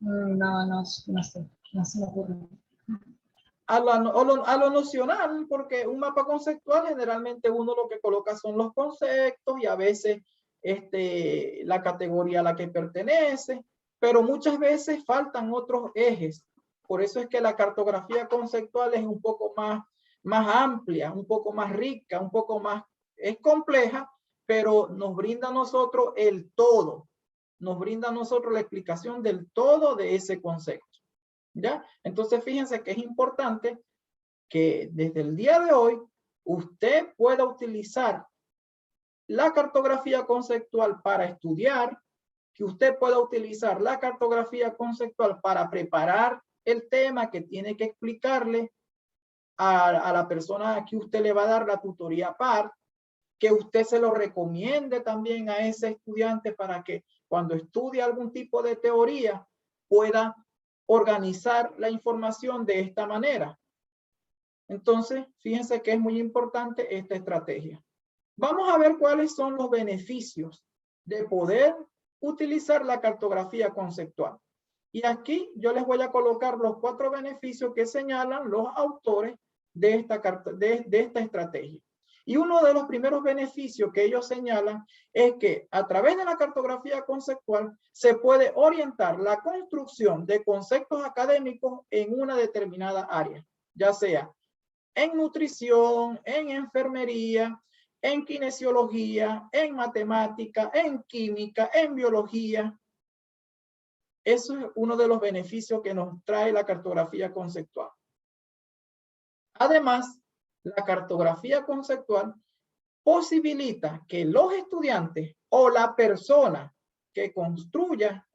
No sé, no se me ocurre. A lo nocional, porque un mapa conceptual generalmente uno lo que coloca son los conceptos y a veces la categoría a la que pertenece, pero muchas veces faltan otros ejes. Por eso es que la cartografía conceptual es un poco más amplia, un poco más rica, un poco más, es compleja, pero nos brinda a nosotros el todo, nos brinda a nosotros la explicación del todo de ese concepto. ¿Ya? Entonces, fíjense que es importante que desde el día de hoy usted pueda utilizar la cartografía conceptual para estudiar, que usted pueda utilizar la cartografía conceptual para preparar el tema que tiene que explicarle a la persona a que usted le va a dar la tutoría par, que usted se lo recomiende también a ese estudiante para que cuando estudie algún tipo de teoría pueda organizar la información de esta manera. Entonces, fíjense que es muy importante esta estrategia. Vamos a ver cuáles son los beneficios de poder utilizar la cartografía conceptual. Y aquí yo les voy a colocar los 4 beneficios que señalan los autores de esta estrategia. Y uno de los primeros beneficios que ellos señalan es que a través de la cartografía conceptual se puede orientar la construcción de conceptos académicos en una determinada área, ya sea en nutrición, en enfermería, en kinesiología, en matemática, en química, en biología. Eso es uno de los beneficios que nos trae la cartografía conceptual. Además, la cartografía conceptual posibilita que los estudiantes o la persona que construya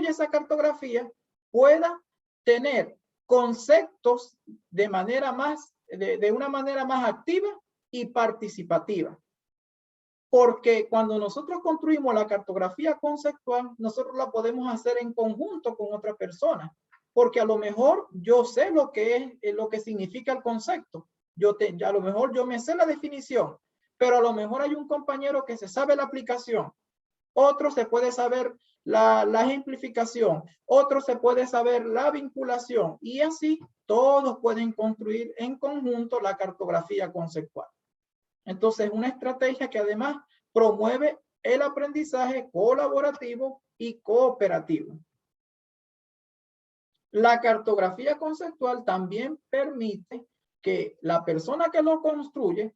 esa cartografía pueda tener conceptos de una manera más activa y participativa. Porque cuando nosotros construimos la cartografía conceptual, nosotros la podemos hacer en conjunto con otra persona. Porque a lo mejor yo sé lo que significa el concepto. A lo mejor yo me sé la definición, pero a lo mejor hay un compañero que se sabe la aplicación. Otro se puede saber la ejemplificación. Otro se puede saber la vinculación. Y así todos pueden construir en conjunto la cartografía conceptual. Entonces, una estrategia que además promueve el aprendizaje colaborativo y cooperativo. La cartografía conceptual también permite que la persona que lo construye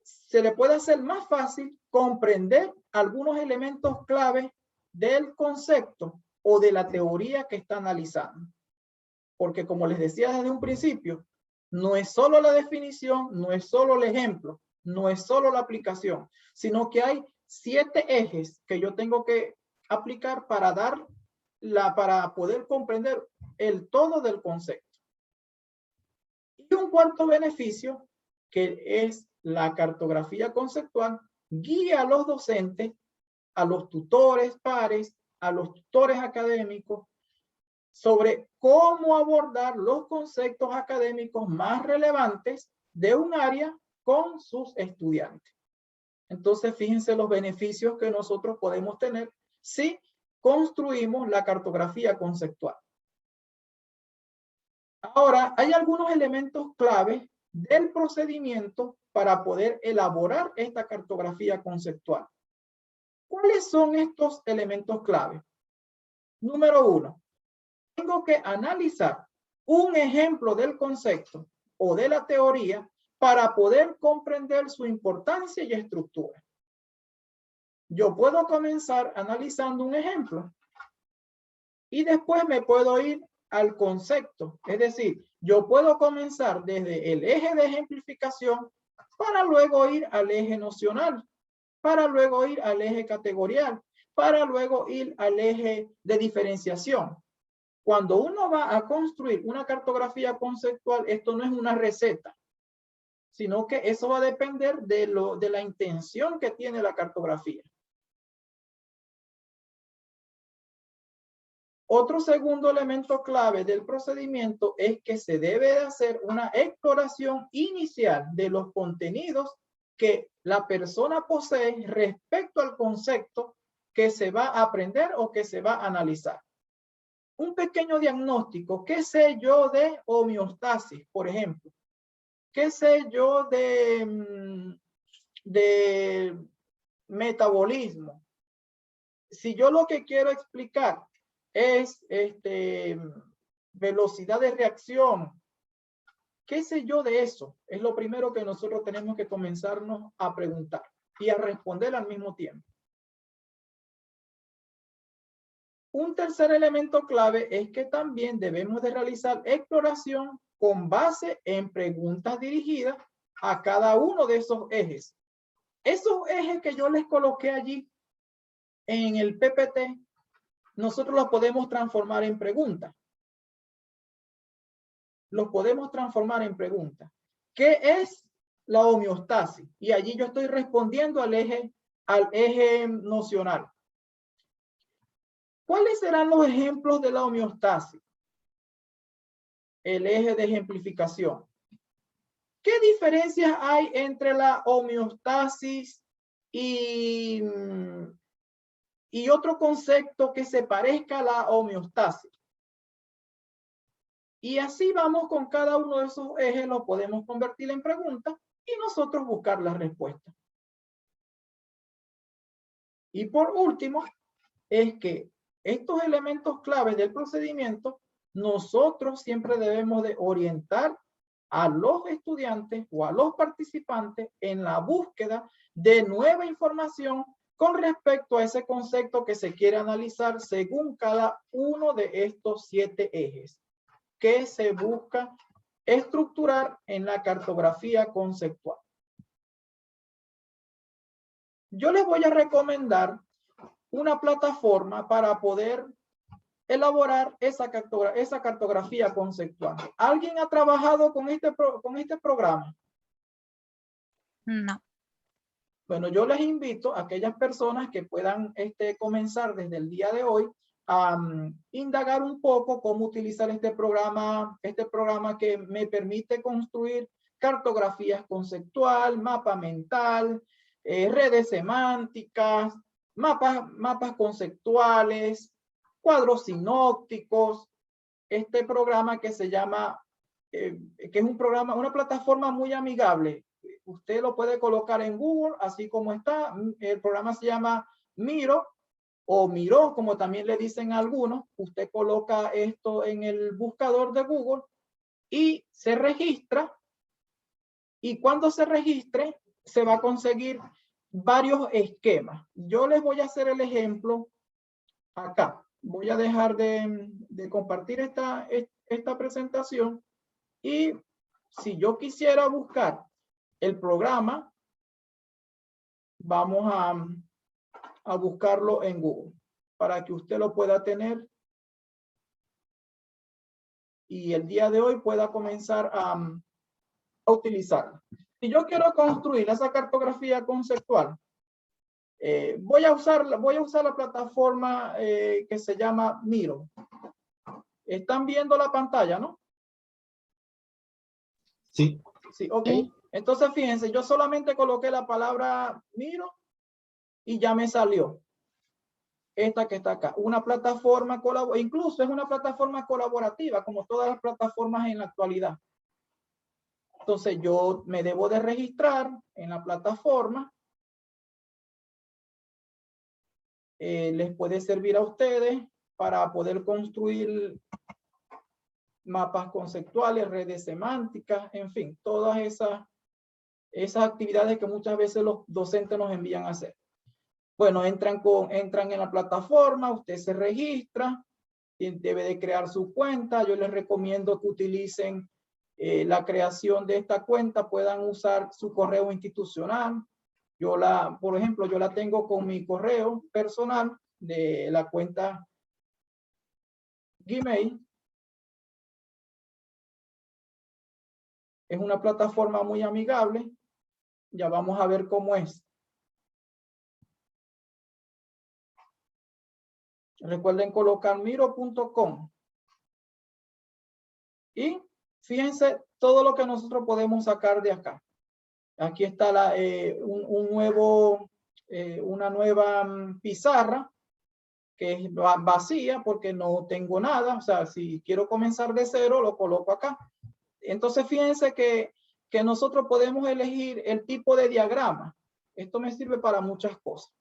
se le pueda hacer más fácil comprender algunos elementos clave del concepto o de la teoría que está analizando. Porque como les decía desde un principio, no es solo la definición, no es solo el ejemplo, no es solo la aplicación, sino que hay 7 ejes que yo tengo que aplicar para poder comprender el todo del concepto. Y un cuarto beneficio, que es la cartografía conceptual, guía a los docentes, a los tutores pares, a los tutores académicos, sobre cómo abordar los conceptos académicos más relevantes de un área con sus estudiantes. Entonces, fíjense los beneficios que nosotros podemos tener si construimos la cartografía conceptual. Ahora, hay algunos elementos clave del procedimiento para poder elaborar esta cartografía conceptual. ¿Cuáles son estos elementos clave? Número 1. Tengo que analizar un ejemplo del concepto o de la teoría para poder comprender su importancia y estructura. Yo puedo comenzar analizando un ejemplo y después me puedo ir al concepto. Es decir, yo puedo comenzar desde el eje de ejemplificación para luego ir al eje nocional, para luego ir al eje categorial, para luego ir al eje de diferenciación. Cuando uno va a construir una cartografía conceptual, esto no es una receta, sino que eso va a depender de la intención que tiene la cartografía. Otro segundo elemento clave del procedimiento es que se debe de hacer una exploración inicial de los contenidos que la persona posee respecto al concepto que se va a aprender o que se va a analizar. Un pequeño diagnóstico. ¿Qué sé yo de homeostasis, por ejemplo? ¿Qué sé yo de metabolismo? Si yo lo que quiero explicar es velocidad de reacción, ¿qué sé yo de eso? Es lo primero que nosotros tenemos que comenzarnos a preguntar y a responder al mismo tiempo. Un tercer elemento clave es que también debemos de realizar exploración con base en preguntas dirigidas a cada uno de esos ejes. Esos ejes que yo les coloqué allí en el PPT, nosotros los podemos transformar en preguntas. Los podemos transformar en preguntas. ¿Qué es la homeostasis? Y allí yo estoy respondiendo al eje nocional. ¿Cuáles serán los ejemplos de la homeostasis? El eje de ejemplificación. ¿Qué diferencias hay entre la homeostasis y otro concepto que se parezca a la homeostasis? Y así vamos con cada uno de esos ejes, lo podemos convertir en preguntas y nosotros buscar la respuesta. Y por último, es que estos elementos claves del procedimiento, nosotros siempre debemos de orientar a los estudiantes o a los participantes en la búsqueda de nueva información con respecto a ese concepto que se quiere analizar según cada uno de estos 7 ejes que se busca estructurar en la cartografía conceptual. Yo les voy a recomendar una plataforma para poder elaborar esa cartografía conceptual. ¿Alguien ha trabajado con este programa? No. Bueno, yo les invito a aquellas personas que puedan comenzar desde el día de hoy a indagar un poco cómo utilizar este programa que me permite construir cartografías conceptual, mapa mental, redes semánticas, mapas conceptuales, cuadros sinópticos. Este programa que se llama, que es una plataforma muy amigable. Usted lo puede colocar en Google, así como está. El programa se llama Miro, o Miro, como también le dicen algunos. Usted coloca esto en el buscador de Google y se registra. Y cuando se registre, se va a conseguir varios esquemas. Yo les voy a hacer el ejemplo acá. Voy a dejar de compartir esta presentación. Y si yo quisiera buscar el programa, vamos a buscarlo en Google para que usted lo pueda tener y el día de hoy pueda comenzar a utilizarlo. Si yo quiero construir esa cartografía conceptual, voy a usar la plataforma que se llama Miro. ¿Están viendo la pantalla, no? Sí. Sí, ok. Entonces, fíjense, yo solamente coloqué la palabra Miro y ya me salió esta que está acá. Una plataforma colaborativa, incluso es una plataforma colaborativa, como todas las plataformas en la actualidad. Entonces, yo me debo de registrar en la plataforma. Les puede servir a ustedes para poder construir mapas conceptuales, redes semánticas, en fin, todas esas actividades que muchas veces los docentes nos envían a hacer. Bueno, entran en la plataforma, usted se registra debe de crear su cuenta. Yo les recomiendo que utilicen la creación de esta cuenta, puedan usar su correo institucional. Por ejemplo, yo la tengo con mi correo personal de la cuenta Gmail. Es una plataforma muy amigable. Ya vamos a ver cómo es. Recuerden colocar miro.com. Y fíjense todo lo que nosotros podemos sacar de acá. Aquí está una nueva pizarra que es vacía porque no tengo nada. O sea, si quiero comenzar de cero, lo coloco acá. Entonces, fíjense que nosotros podemos elegir el tipo de diagrama. Esto me sirve para muchas cosas.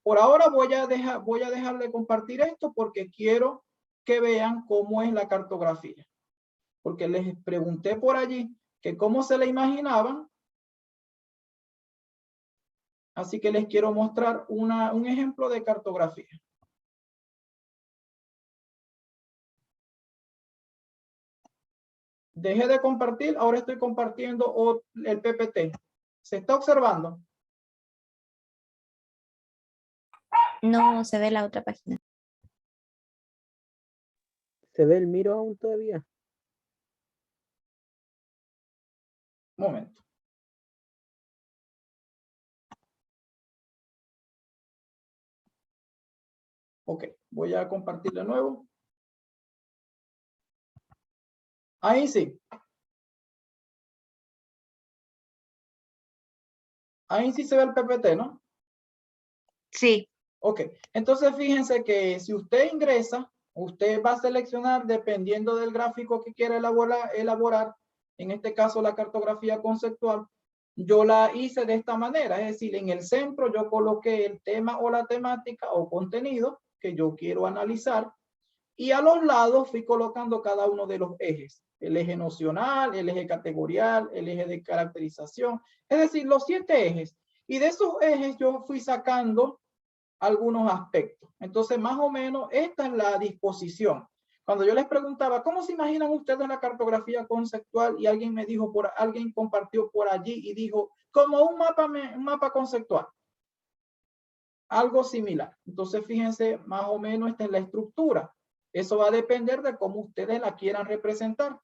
Por ahora voy a dejar de compartir esto porque quiero que vean cómo es la cartografía. Porque les pregunté por allí que cómo se la imaginaban. Así que les quiero mostrar un ejemplo de cartografía. Dejé de compartir, ahora estoy compartiendo el PPT. ¿Se está observando? No se ve la otra página. ¿Se ve el Miro aún todavía? Un momento. Ok, voy a compartir de nuevo. Ahí sí. Ahí sí se ve el PPT, ¿no? Sí. Ok, entonces fíjense que si usted ingresa, usted va a seleccionar dependiendo del gráfico que quiera elaborar, en este caso la cartografía conceptual. Yo la hice de esta manera, es decir, en el centro yo coloqué el tema o la temática o contenido que yo quiero analizar y a los lados fui colocando cada uno de los ejes, el eje nocional, el eje categorial, el eje de caracterización, es decir, los 7 ejes. Y de esos ejes yo fui sacando algunos aspectos. Entonces, más o menos, esta es la disposición. Cuando yo les preguntaba, ¿cómo se imaginan ustedes la cartografía conceptual? Y alguien me dijo, alguien compartió por allí y dijo, como un mapa conceptual. Algo similar. Entonces, fíjense, más o menos esta es la estructura. Eso va a depender de cómo ustedes la quieran representar.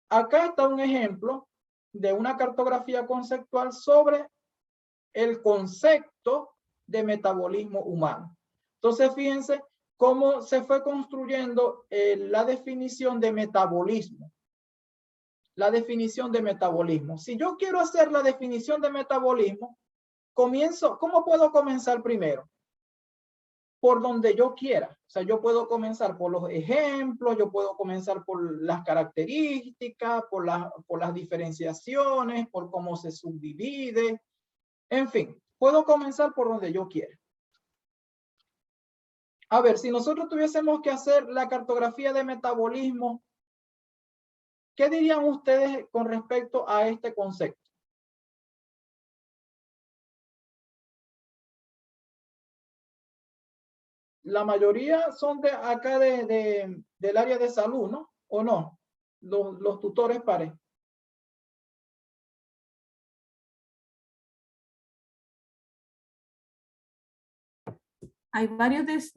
Acá está un ejemplo de una cartografía conceptual sobre el concepto de metabolismo humano. Entonces, fíjense cómo se fue construyendo la definición de metabolismo. La definición de metabolismo. Si yo quiero hacer la definición de metabolismo, ¿cómo puedo comenzar primero? Por donde yo quiera. O sea, yo puedo comenzar por los ejemplos, yo puedo comenzar por las características, por las diferenciaciones, por cómo se subdivide. En fin, puedo comenzar por donde yo quiera. A ver, si nosotros tuviésemos que hacer la cartografía de metabolismo, ¿qué dirían ustedes con respecto a este concepto? La mayoría son de acá del área de salud, ¿no? ¿O no? Los tutores pares. Hay varios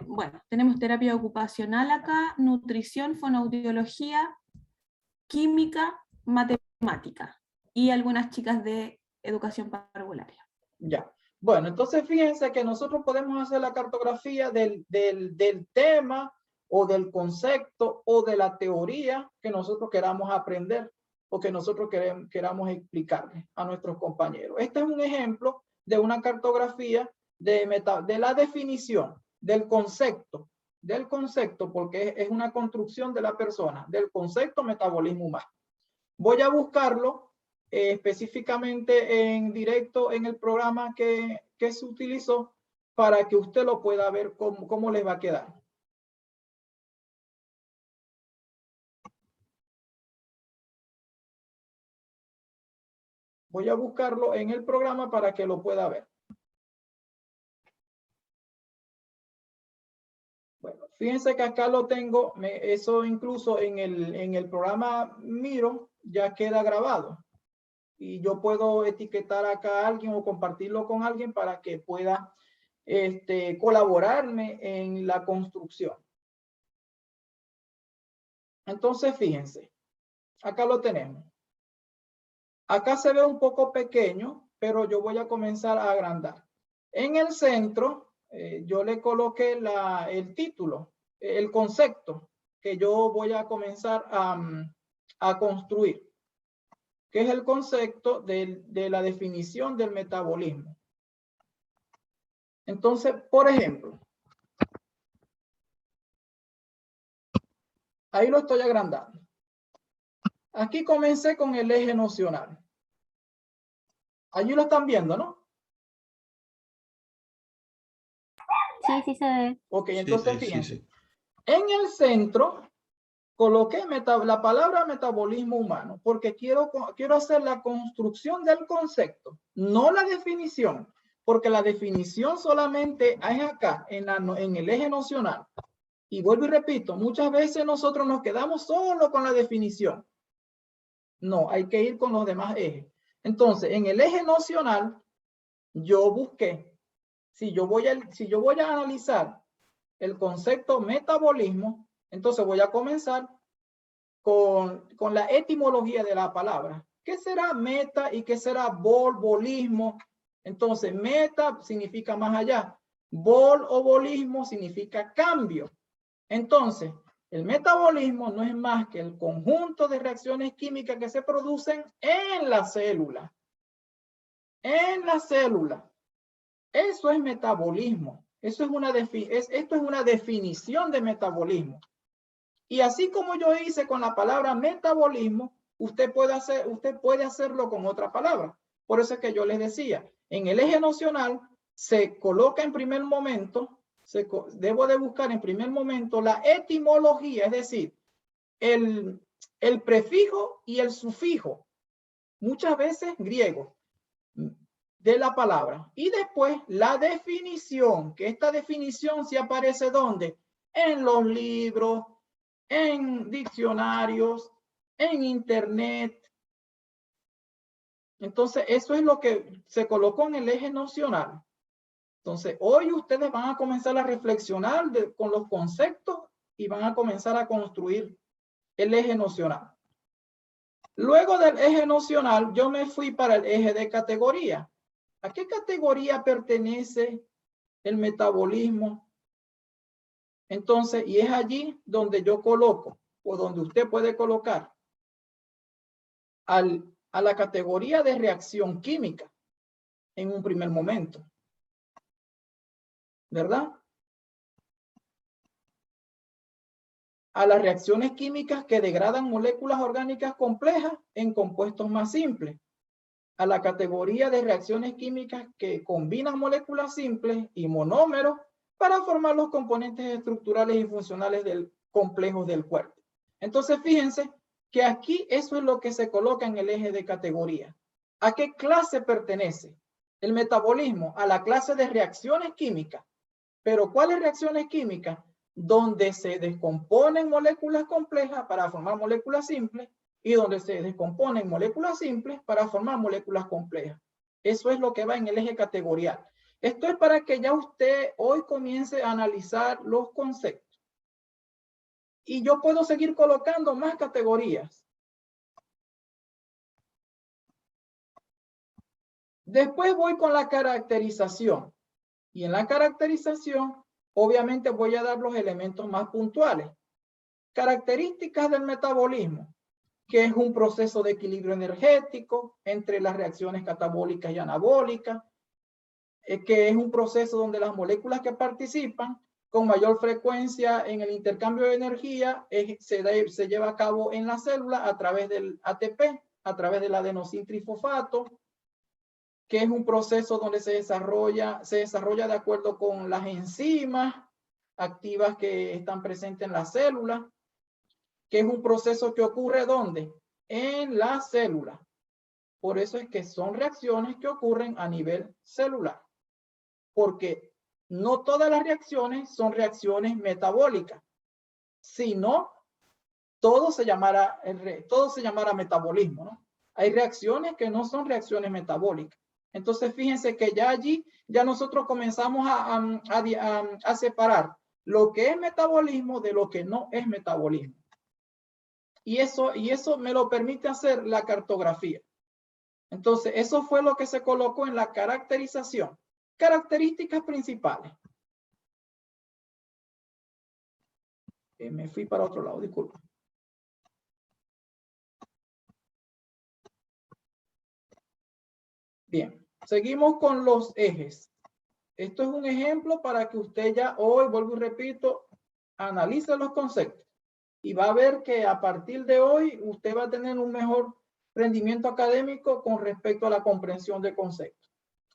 bueno, tenemos terapia ocupacional acá, nutrición, fonoaudiología, química, matemática y algunas chicas de educación parvularia. Ya. Bueno, entonces fíjense que nosotros podemos hacer la cartografía del tema o del concepto o de la teoría que nosotros queramos aprender o que nosotros queramos explicarle a nuestros compañeros. Este es un ejemplo de una cartografía de la definición del concepto, porque es una construcción de la persona, del concepto metabolismo humano. Voy a buscarlo específicamente en directo en el programa que se utilizó para que usted lo pueda ver cómo les va a quedar. Voy a buscarlo en el programa para que lo pueda ver. Fíjense que acá lo tengo, eso incluso en el programa Miro ya queda grabado. Y yo puedo etiquetar acá a alguien o compartirlo con alguien para que pueda colaborarme en la construcción. Entonces, fíjense, acá lo tenemos. Acá se ve un poco pequeño, pero yo voy a comenzar a agrandar. En el centro, yo le coloqué el título, el concepto que yo voy a comenzar a construir, que es el concepto de la definición del metabolismo. Entonces, por ejemplo, ahí lo estoy agrandando. Aquí comencé con el eje nocional. Allí lo están viendo, ¿no? Sí, sí se ve. Ok, Sí, entonces sí, fíjense. sí. En el centro coloqué la palabra metabolismo humano porque quiero hacer la construcción del concepto, no la definición, porque la definición solamente es acá, en el eje nocional. Y vuelvo y repito, muchas veces nosotros nos quedamos solo con la definición. No, hay que ir con los demás ejes. Entonces, en el eje nocional, yo busqué, si yo voy a analizar el concepto metabolismo, entonces voy a comenzar con la etimología de la palabra. ¿Qué será meta y qué será bolismo? Entonces, meta significa más allá. Bol o bolismo significa cambio. Entonces, el metabolismo no es más que el conjunto de reacciones químicas que se producen en la célula. En la célula. Eso es metabolismo. Esto es una definición de metabolismo. Y así como yo hice con la palabra metabolismo, usted puede hacerlo con otra palabra. Por eso es que yo les decía, en el eje nocional se coloca en primer momento, debo de buscar en primer momento la etimología, es decir, el prefijo y el sufijo, muchas veces griego, de la palabra. Y después la definición, que esta definición se aparece ¿dónde? En los libros, en diccionarios, en internet. Entonces, eso es lo que se colocó en el eje nocional. Entonces, hoy ustedes van a comenzar a reflexionar con los conceptos y van a comenzar a construir el eje nocional. Luego del eje nocional, yo me fui para el eje de categoría. ¿A qué categoría pertenece el metabolismo? Entonces, y es allí donde yo coloco, o donde usted puede colocar, a la categoría de reacción química en un primer momento. ¿Verdad? A las reacciones químicas que degradan moléculas orgánicas complejas en compuestos más simples. A la categoría de reacciones químicas que combinan moléculas simples y monómeros para formar los componentes estructurales y funcionales complejos del cuerpo. Entonces, fíjense que aquí eso es lo que se coloca en el eje de categoría. ¿A qué clase pertenece? El metabolismo a la clase de reacciones químicas. ¿Pero cuáles reacciones químicas? Donde se descomponen moléculas complejas para formar moléculas simples y donde se descomponen moléculas simples para formar moléculas complejas. Eso es lo que va en el eje categorial. Esto es para que ya usted hoy comience a analizar los conceptos. Y yo puedo seguir colocando más categorías. Después voy con la caracterización. Y en la caracterización, obviamente voy a dar los elementos más puntuales. Características del metabolismo, que es un proceso de equilibrio energético entre las reacciones catabólicas y anabólicas, que es un proceso donde las moléculas que participan con mayor frecuencia en el intercambio de energía se lleva a cabo en la célula a través del ATP, a través del adenosintrifosfato, que es un proceso donde se desarrolla de acuerdo con las enzimas activas que están presentes en la célula, que es un proceso que ocurre ¿dónde? En la célula. Por eso es que son reacciones que ocurren a nivel celular, porque no todas las reacciones son reacciones metabólicas, sino todo se llamará metabolismo, ¿no? Hay reacciones que no son reacciones metabólicas. Entonces, fíjense que ya allí, ya nosotros comenzamos a separar lo que es metabolismo de lo que no es metabolismo. Y eso me lo permite hacer la cartografía. Entonces, eso fue lo que se colocó en la caracterización. Características principales. Me fui para otro lado, disculpa. Bien, seguimos con los ejes. Esto es un ejemplo para que usted ya hoy, vuelvo y repito, analice los conceptos. Y va a ver que a partir de hoy usted va a tener un mejor rendimiento académico con respecto a la comprensión de conceptos.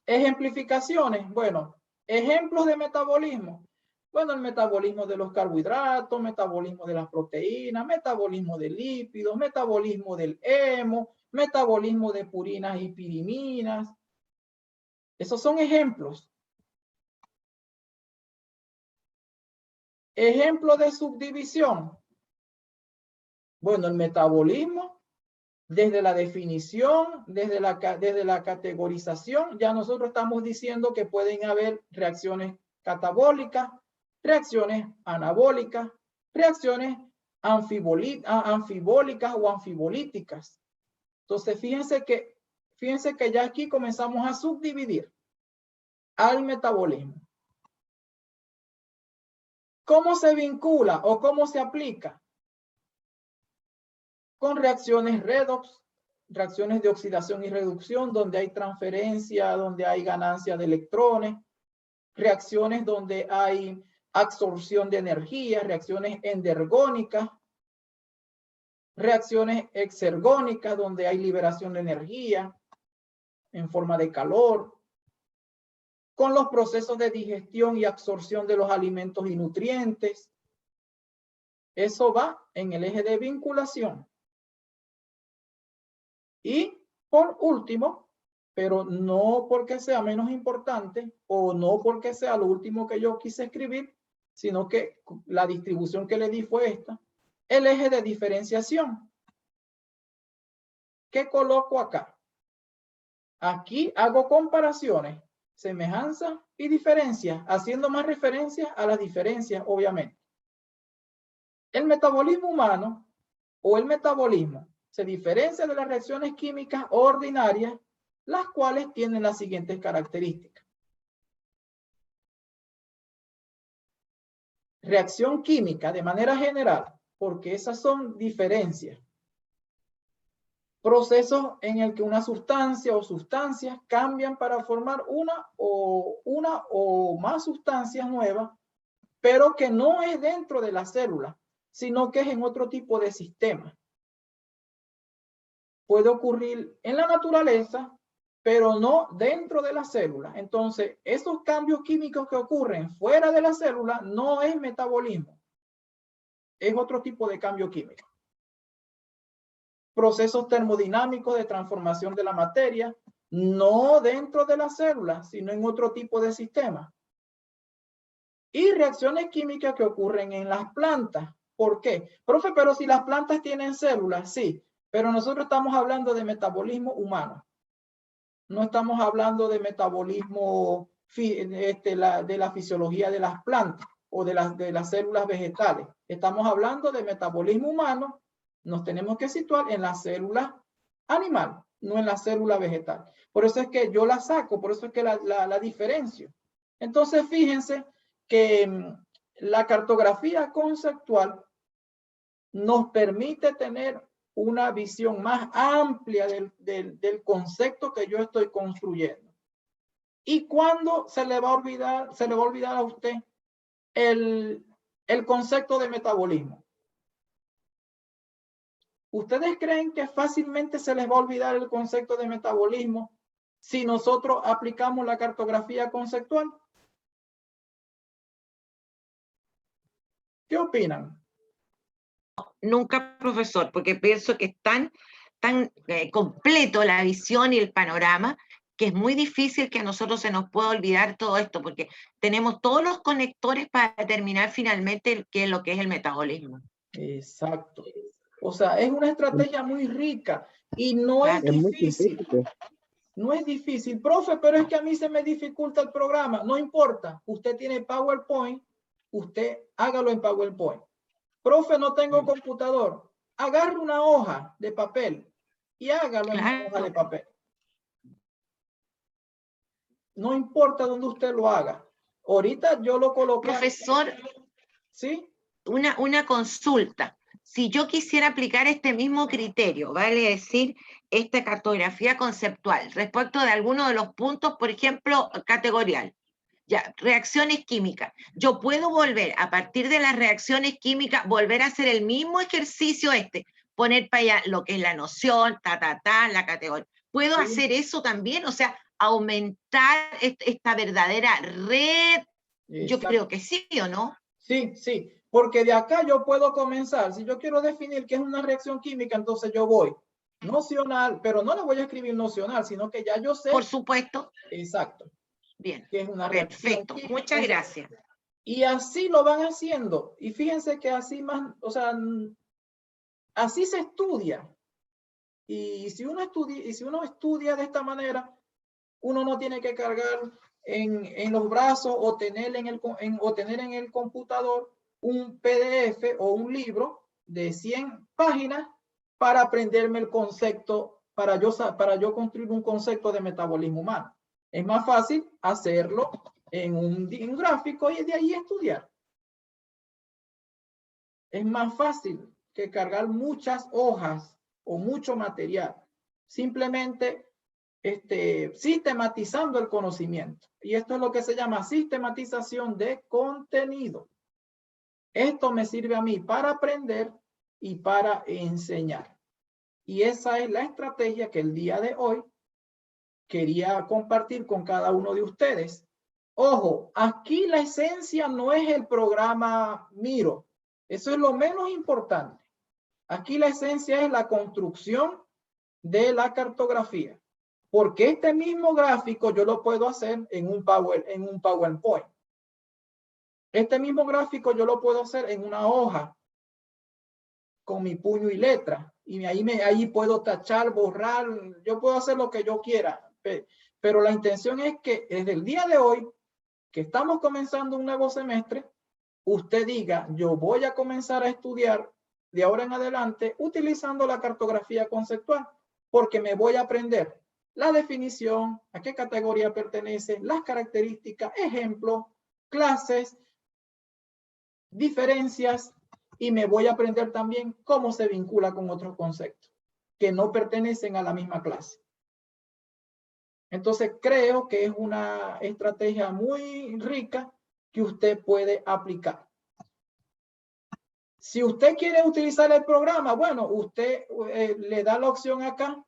Ejemplificaciones, bueno, ejemplos de metabolismo. Bueno, el metabolismo de los carbohidratos, metabolismo de las proteínas, metabolismo de lípidos, metabolismo del hemo, metabolismo de purinas y piriminas. Esos son ejemplos. Ejemplo de subdivisión. Bueno, el metabolismo, desde la definición, desde la categorización, ya nosotros estamos diciendo que pueden haber reacciones catabólicas, reacciones anabólicas, reacciones anfibólicas o anfibolíticas. Entonces, fíjense que ya aquí comenzamos a subdividir al metabolismo. ¿Cómo se vincula o cómo se aplica? Con reacciones redox, reacciones de oxidación y reducción, donde hay transferencia, donde hay ganancia de electrones, reacciones donde hay absorción de energía, reacciones endergónicas, reacciones exergónicas, donde hay liberación de energía en forma de calor, con los procesos de digestión y absorción de los alimentos y nutrientes. Eso va en el eje de vinculación. Y por último, pero no porque sea menos importante o no porque sea lo último que yo quise escribir, sino que la distribución que le di fue esta, el eje de diferenciación. ¿Qué coloco acá? Aquí hago comparaciones, semejanzas y diferencias, haciendo más referencias a las diferencias, obviamente. El metabolismo humano o el metabolismo se diferencia de las reacciones químicas ordinarias, las cuales tienen las siguientes características. Reacción química de manera general, porque esas son diferencias. Procesos en el que una sustancia o sustancias cambian para formar una o más sustancias nuevas, pero que no es dentro de la célula, sino que es en otro tipo de sistema. Puede ocurrir en la naturaleza, pero no dentro de la célula. Entonces, esos cambios químicos que ocurren fuera de la célula no es metabolismo. Es otro tipo de cambio químico. Procesos termodinámicos de transformación de la materia, no dentro de la célula, sino en otro tipo de sistema. Y reacciones químicas que ocurren en las plantas. ¿Por qué? Profe, pero si las plantas tienen células, sí. Pero nosotros estamos hablando de metabolismo humano. No estamos hablando de metabolismo de la fisiología de las plantas o de las células vegetales. Estamos hablando de metabolismo humano. Nos tenemos que situar en la célula animal, no en la célula vegetal. Por eso es que yo la saco, por eso es que la diferencio. Entonces, fíjense que la cartografía conceptual nos permite tener una visión más amplia del concepto que yo estoy construyendo. ¿Y cuándo se le va a olvidar a usted el concepto de metabolismo? ¿Ustedes creen que fácilmente se les va a olvidar el concepto de metabolismo si nosotros aplicamos la cartografía conceptual? ¿Qué opinan? Nunca, profesor, porque pienso que es tan completo la visión y el panorama que es muy difícil que a nosotros se nos pueda olvidar todo esto, porque tenemos todos los conectores para determinar finalmente qué es lo que es el metabolismo. Exacto. O sea, es una estrategia muy rica y no es Claro. Es muy difícil. simplista. No es difícil, profe, pero es que a mí se me dificulta el programa. No importa, usted tiene PowerPoint, usted hágalo en PowerPoint. Profe, no tengo computador. Agarre una hoja de papel y hágalo en una hoja de papel. No importa dónde usted lo haga. Ahorita yo lo coloqué. Profesor, ¿sí? Una consulta. Si yo quisiera aplicar este mismo criterio, vale decir, esta cartografía conceptual, respecto de alguno de los puntos, por ejemplo, categorial, ya, reacciones químicas, yo puedo volver, a partir de las reacciones químicas, volver a hacer el mismo ejercicio poner para allá lo que es la noción, la categoría. ¿Puedo hacer eso también? O sea, aumentar esta verdadera red. Yo creo que sí, ¿o no? Sí, sí, porque de acá yo puedo comenzar. Si yo quiero definir qué es una reacción química, entonces yo voy nocional, pero no le voy a escribir nocional, sino que ya yo sé. Por supuesto. Exacto. Bien. Que es una reacción Perfecto. química. Muchas gracias. Y así lo van haciendo. Y fíjense que así más, o sea, así se estudia. Y si uno estudia de esta manera, uno no tiene que cargar en los brazos o tener en el computador un PDF o un libro de 100 páginas para aprenderme el concepto, para yo construir un concepto de metabolismo humano. Es más fácil hacerlo en un gráfico y de ahí estudiar. Es más fácil que cargar muchas hojas o mucho material. Simplemente sistematizando el conocimiento. Y esto es lo que se llama sistematización de contenido. Esto me sirve a mí para aprender y para enseñar. Y esa es la estrategia que el día de hoy quería compartir con cada uno de ustedes. Ojo, aquí la esencia no es el programa Miro. Eso es lo menos importante. Aquí la esencia es la construcción de la cartografía. Porque este mismo gráfico yo lo puedo hacer en un PowerPoint. Este mismo gráfico yo lo puedo hacer en una hoja con mi puño y letra. Y ahí puedo tachar, borrar, yo puedo hacer lo que yo quiera. Pero la intención es que desde el día de hoy, que estamos comenzando un nuevo semestre, usted diga, yo voy a comenzar a estudiar de ahora en adelante utilizando la cartografía conceptual, porque me voy a aprender la definición, a qué categoría pertenece, las características, ejemplos, clases, diferencias, y me voy a aprender también cómo se vincula con otros conceptos que no pertenecen a la misma clase. Entonces creo que es una estrategia muy rica que usted puede aplicar. Si usted quiere utilizar el programa, bueno, usted le da la opción acá.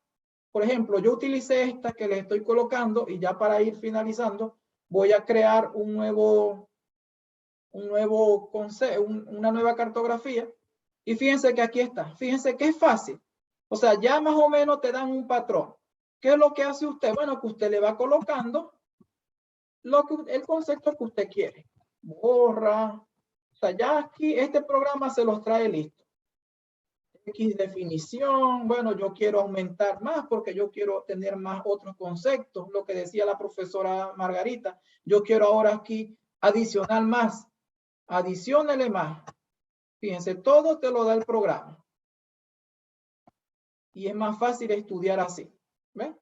Por ejemplo, yo utilicé esta que le estoy colocando y ya para ir finalizando, voy a crear una nueva cartografía. Y fíjense que aquí está. Fíjense que es fácil. O sea, ya más o menos te dan un patrón. ¿Qué es lo que hace usted? Bueno, que usted le va colocando el concepto que usted quiere. Borra. O sea, ya aquí este programa se los trae listo. X definición, bueno, yo quiero aumentar más porque yo quiero tener más otros conceptos, lo que decía la profesora Margarita, yo quiero ahora aquí adicionar más, adiciónele más. Fíjense, todo te lo da el programa. Y es más fácil estudiar así. ¿Ven?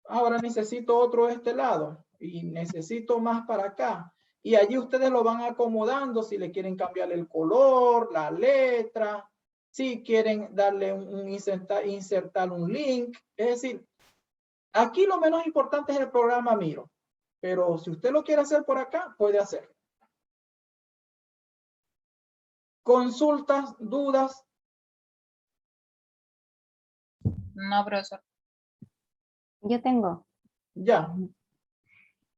Ahora necesito otro de este lado y necesito más para acá. Y allí ustedes lo van acomodando si le quieren cambiar el color, la letra, si quieren darle insertar un link. Es decir, aquí lo menos importante es el programa Miro. Pero si usted lo quiere hacer por acá, puede hacerlo. ¿Consultas, dudas? No, profesor. Yo tengo. Ya.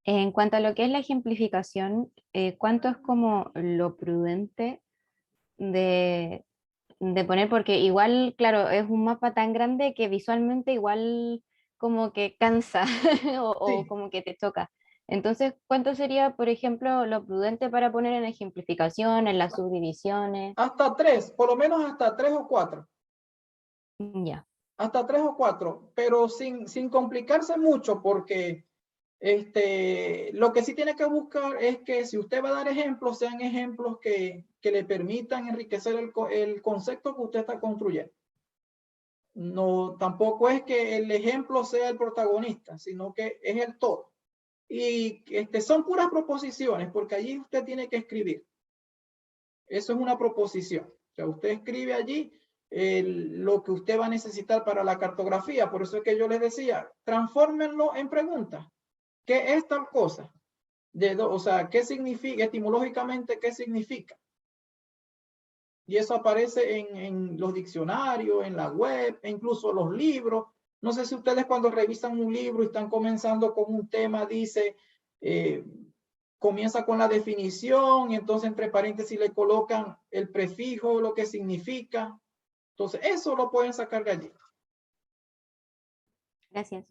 En cuanto a lo que es la ejemplificación, ¿cuánto es como lo prudente de poner? Porque igual, claro, es un mapa tan grande que visualmente igual como que cansa o Sí. como que te choca. Entonces, ¿cuánto sería, por ejemplo, lo prudente para poner en ejemplificación, en las subdivisiones? Hasta 3, por lo menos hasta 3 o 4. Ya, Hasta 3 o 4, pero sin complicarse mucho, porque lo que sí tiene que buscar es que si usted va a dar ejemplos, sean ejemplos que le permitan enriquecer el concepto que usted está construyendo. No, tampoco es que el ejemplo sea el protagonista, sino que es el todo. Y son puras proposiciones, porque allí usted tiene que escribir. Eso es una proposición. O sea, usted escribe allí lo que usted va a necesitar para la cartografía. Por eso es que yo les decía, transfórmenlo en preguntas. ¿Qué es tal cosa? O sea, ¿qué significa? Etimológicamente, ¿qué significa? Y eso aparece en los diccionarios, en la web, e incluso los libros. No sé si ustedes cuando revisan un libro y están comenzando con un tema, dice, comienza con la definición y entonces entre paréntesis le colocan el prefijo, lo que significa. Entonces, eso lo pueden sacar de allí. gracias.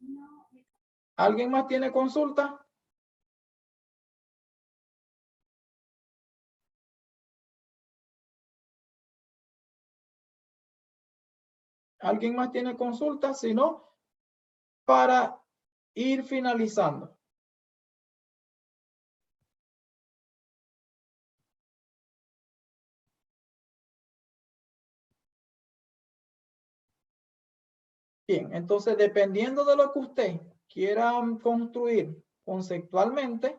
¿Alguien más tiene consulta? ¿Alguien más tiene consulta? Si no, para ir finalizando. Bien, entonces dependiendo de lo que usted quiera construir conceptualmente,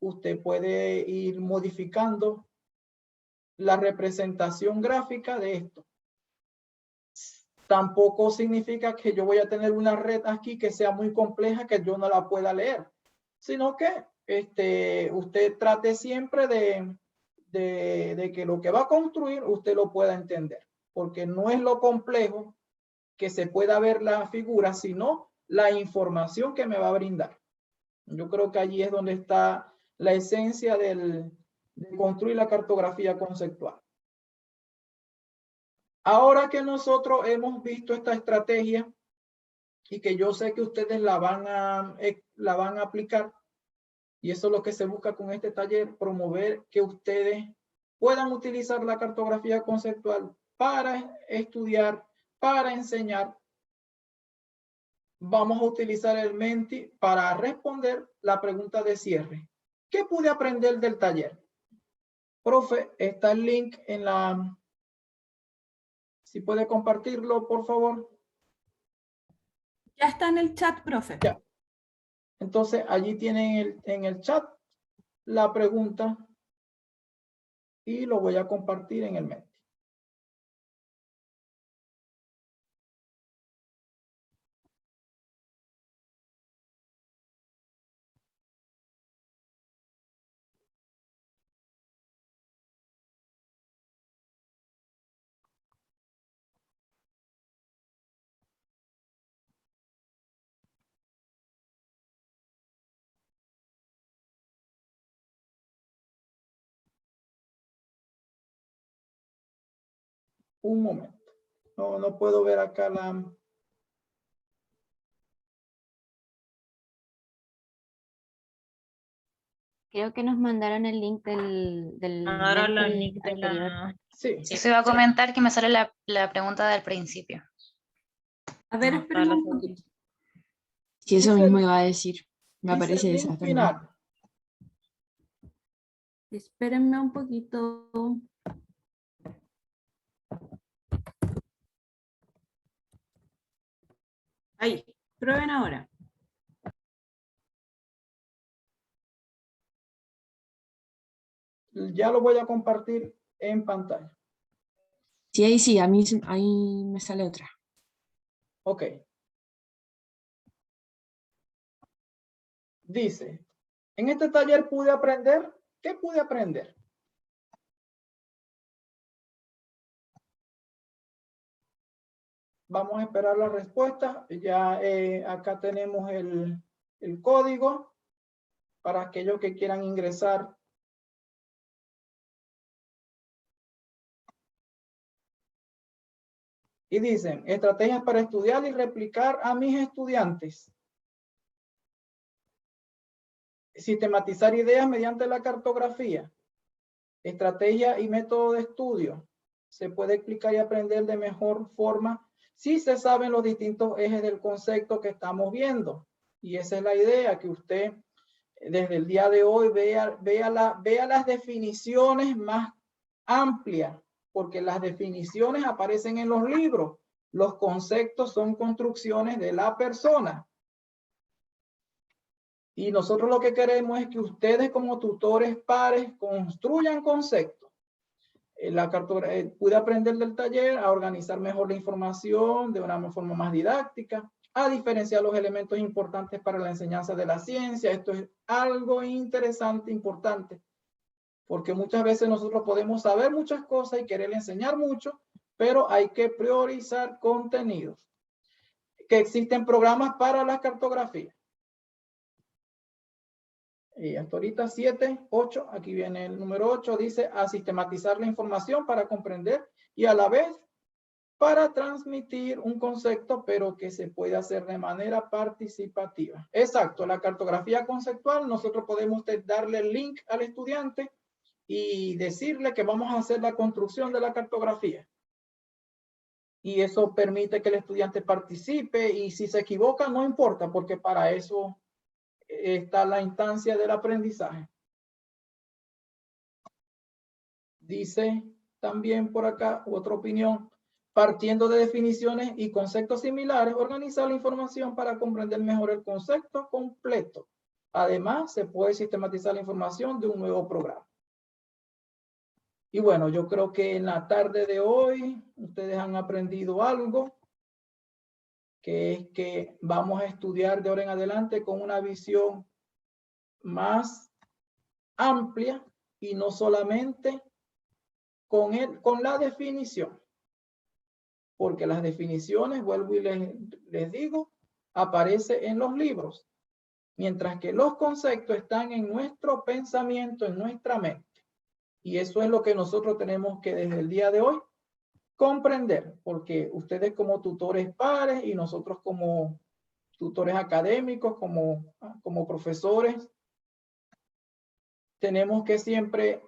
usted puede ir modificando la representación gráfica de esto. Tampoco significa que yo voy a tener una red aquí que sea muy compleja que yo no la pueda leer, sino que usted trate siempre de que lo que va a construir usted lo pueda entender, porque no es lo complejo que se pueda ver la figura, sino la información que me va a brindar. Yo creo que allí es donde está la esencia de construir la cartografía conceptual. Ahora que nosotros hemos visto esta estrategia y que yo sé que ustedes la van a aplicar, y eso es lo que se busca con este taller, promover que ustedes puedan utilizar la cartografía conceptual para estudiar, para enseñar. Vamos a utilizar el Menti para responder la pregunta de cierre. ¿Qué pude aprender del taller? Profe, está el link en la... Si puede compartirlo, por favor. Ya está en el chat, profe. Ya. Entonces, allí tienen en el chat la pregunta y lo voy a compartir en el Menti. Un momento. No puedo ver acá la... Creo que nos mandaron el link del Ahora los Menti links de anterior. la... Sí. Eso iba a comentar que me sale la pregunta del principio. A ver, No, espérenme para la un poquito. Sí, eso Dice mismo el- iba a decir. Me dice aparece el esa link también. final. Espérenme un poquito. Ahí, prueben ahora. Ya lo voy a compartir en pantalla. Sí, a mí ahí me sale otra. Ok. Dice, en este taller pude aprender. ¿Qué pude aprender? Vamos a esperar la respuesta. Ya acá tenemos el código para aquellos que quieran ingresar. Y dicen, estrategias para estudiar y replicar a mis estudiantes. Sistematizar ideas mediante la cartografía. Estrategia y método de estudio. Se puede explicar y aprender de mejor forma si se saben los distintos ejes del concepto que estamos viendo. Y esa es la idea, que usted desde el día de hoy vea las definiciones más amplias, porque las definiciones aparecen en los libros. Los conceptos son construcciones de la persona. Y nosotros lo que queremos es que ustedes como tutores pares construyan conceptos. Pude aprender del taller a organizar mejor la información de una forma más didáctica, a diferenciar los elementos importantes para la enseñanza de la ciencia. Esto es algo interesante, importante, porque muchas veces nosotros podemos saber muchas cosas y querer enseñar mucho, pero hay que priorizar contenidos. Que existen programas para la cartografía. Y hasta ahorita 7, 8, aquí viene el número 8, dice a sistematizar la información para comprender y a la vez para transmitir un concepto, pero que se puede hacer de manera participativa. Exacto, la cartografía conceptual, nosotros podemos darle el link al estudiante y decirle que vamos a hacer la construcción de la cartografía. Y eso permite que el estudiante participe, y si se equivoca no importa, porque para eso está la instancia del aprendizaje. Dice también por acá otra opinión, partiendo de definiciones y conceptos similares, organizar la información para comprender mejor el concepto completo. Además, se puede sistematizar la información de un nuevo programa. Y bueno, yo creo que en la tarde de hoy ustedes han aprendido algo, que es que vamos a estudiar de ahora en adelante con una visión más amplia y no solamente con la definición. Porque las definiciones, vuelvo y les digo, aparece en los libros, mientras que los conceptos están en nuestro pensamiento, en nuestra mente. Y eso es lo que nosotros tenemos que desde el día de hoy comprender, porque ustedes como tutores pares y nosotros como tutores académicos, como profesores, tenemos que siempre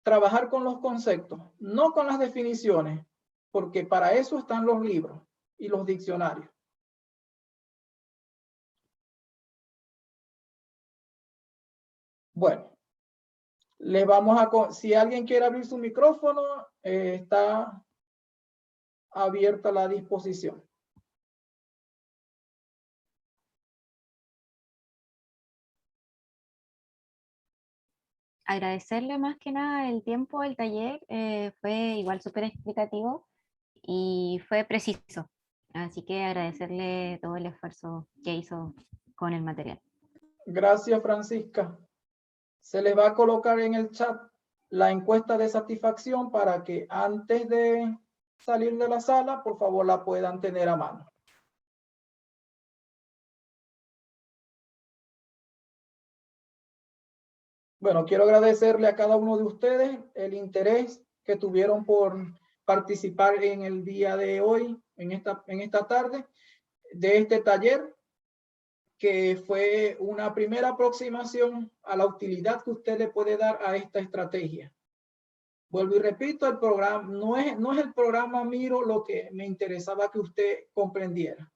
trabajar con los conceptos, no con las definiciones, porque para eso están los libros y los diccionarios. Bueno, les vamos a, si alguien quiere abrir su micrófono, está abierta la disposición. Agradecerle más que nada el tiempo del taller, fue igual súper explicativo y fue preciso. Así que agradecerle todo el esfuerzo que hizo con el material. Gracias, Francisca. Se les va a colocar en el chat la encuesta de satisfacción para que antes de salir de la sala, por favor, la puedan tener a mano. Bueno, quiero agradecerle a cada uno de ustedes el interés que tuvieron por participar en el día de hoy, en esta tarde, de este taller, que fue una primera aproximación a la utilidad que usted le puede dar a esta estrategia. Vuelvo y repito, el programa no es el programa Miro lo que me interesaba que usted comprendiera.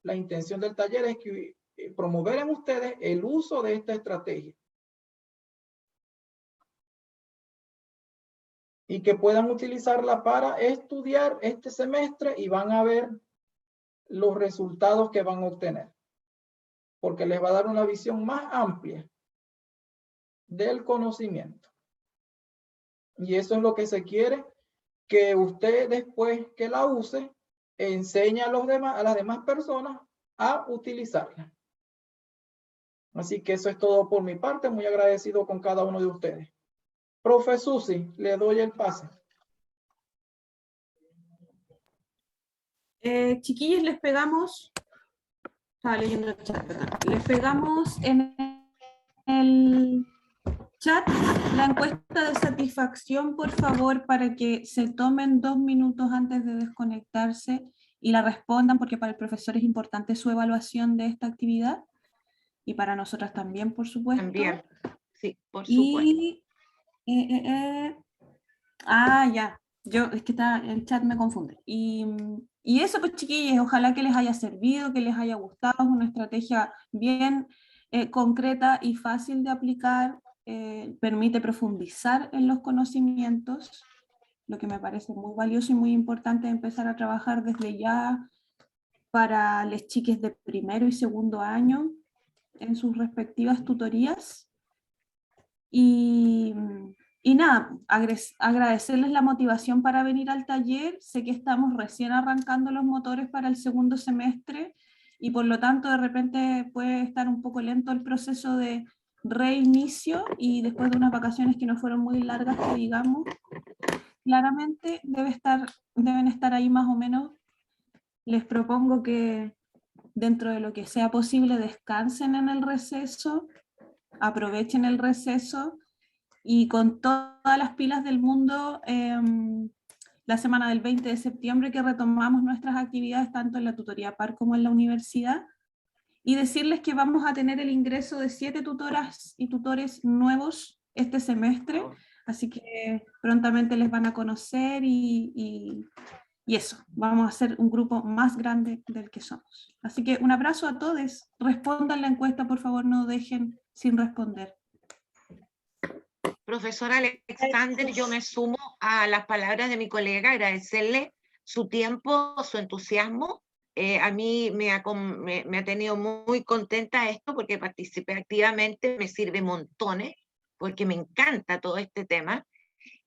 La intención del taller es que promover en ustedes el uso de esta estrategia y que puedan utilizarla para estudiar este semestre, y van a ver los resultados que van a obtener, porque les va a dar una visión más amplia del conocimiento. Y eso es lo que se quiere, que usted después que la use, enseñe a las demás personas a utilizarla. Así que eso es todo por mi parte, muy agradecido con cada uno de ustedes. Profe Susi, le doy el pase. Chiquillos, les pegamos, estaba leyendo el chat, perdón. Les pegamos en el chat la encuesta de satisfacción, por favor, para que se tomen 2 minutos antes de desconectarse y la respondan, porque para el profesor es importante su evaluación de esta actividad y para nosotras también, por supuesto. También, sí, por supuesto. Y, ya, es que el chat me confunde. Y eso, pues chiquillos, ojalá que les haya servido, que les haya gustado, es una estrategia bien concreta y fácil de aplicar, permite profundizar en los conocimientos, lo que me parece muy valioso y muy importante empezar a trabajar desde ya para los chiques de primero y segundo año en sus respectivas tutorías. Y nada, agradecerles la motivación para venir al taller. Sé que estamos recién arrancando los motores para el segundo semestre y por lo tanto de repente puede estar un poco lento el proceso de reinicio y después de unas vacaciones que no fueron muy largas, que digamos, claramente deben estar ahí más o menos. Les propongo que dentro de lo que sea posible descansen en el receso, aprovechen el receso y con todas las pilas del mundo, la semana del 20 de septiembre que retomamos nuestras actividades tanto en la tutoría par como en la universidad, y decirles que vamos a tener el ingreso de 7 tutoras y tutores nuevos este semestre, así que prontamente les van a conocer y eso, vamos a ser un grupo más grande del que somos. Así que un abrazo a todos, respondan la encuesta, por favor, no dejen sin responder. Profesor Alexander, yo me sumo a las palabras de mi colega, agradecerle su tiempo, su entusiasmo. A mí me ha tenido muy contenta esto porque participé activamente, me sirve montones, porque me encanta todo este tema,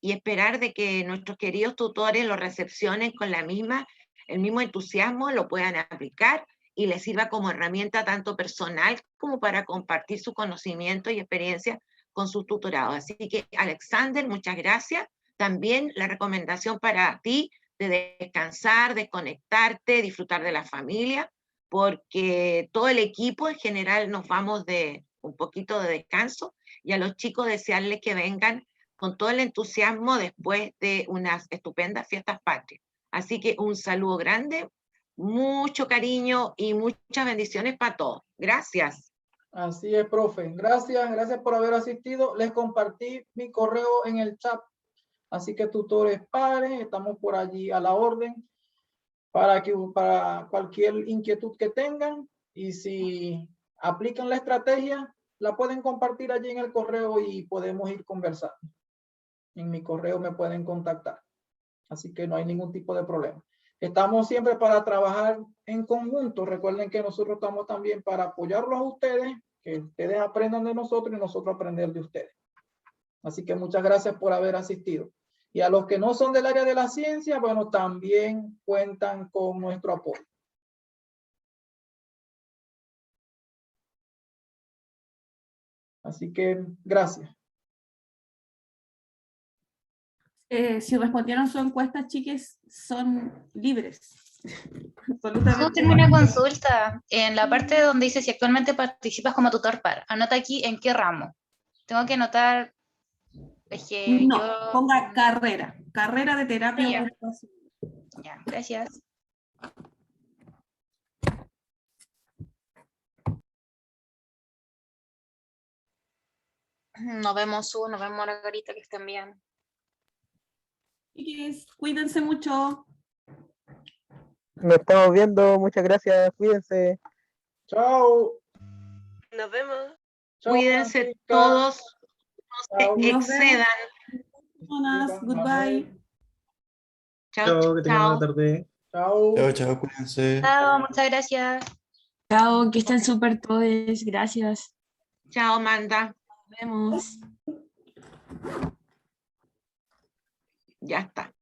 y esperar de que nuestros queridos tutores lo recepcionen con el mismo entusiasmo, lo puedan aplicar y les sirva como herramienta tanto personal como para compartir su conocimiento y experiencia con sus tutorados. Así que, Alexander, muchas gracias. También la recomendación para ti de descansar, desconectarte, disfrutar de la familia, porque todo el equipo en general nos vamos de un poquito de descanso, y a los chicos desearles que vengan con todo el entusiasmo después de unas estupendas fiestas patrias. Así que un saludo grande, mucho cariño y muchas bendiciones para todos. Gracias. Así es, profe. Gracias por haber asistido. Les compartí mi correo en el chat. Así que tutores pares, estamos por allí a la orden para cualquier inquietud que tengan, y si aplican la estrategia, la pueden compartir allí en el correo y podemos ir conversando. En mi correo me pueden contactar. Así que no hay ningún tipo de problema. Estamos siempre para trabajar en conjunto. Recuerden que nosotros estamos también para apoyarlos a ustedes, que ustedes aprendan de nosotros y nosotros aprender de ustedes. Así que muchas gracias por haber asistido. Y a los que no son del área de la ciencia, bueno, también cuentan con nuestro apoyo. Así que gracias. Si respondieron su encuesta, chiques, son libres. Yo tengo una consulta. En la parte donde dice si actualmente participas como tutor par, anota aquí en qué ramo. Tengo que anotar. Es que no, yo... ponga carrera de terapia. Ya. Ya, gracias. Nos vemos, Su, nos vemos, Margarita, que estén bien. Chiquis, cuídense mucho. Nos estamos viendo, muchas gracias, cuídense. Chao. Nos vemos. Chao, Cuídense Francisca. todos, Chao. no se excedan. Goodbye. Chao, que tengan buena tarde. Chao. Chao, cuídense. Chao, muchas gracias. Chao, que estén súper todos. Gracias. Chao, Amanda. Nos vemos. Ya está.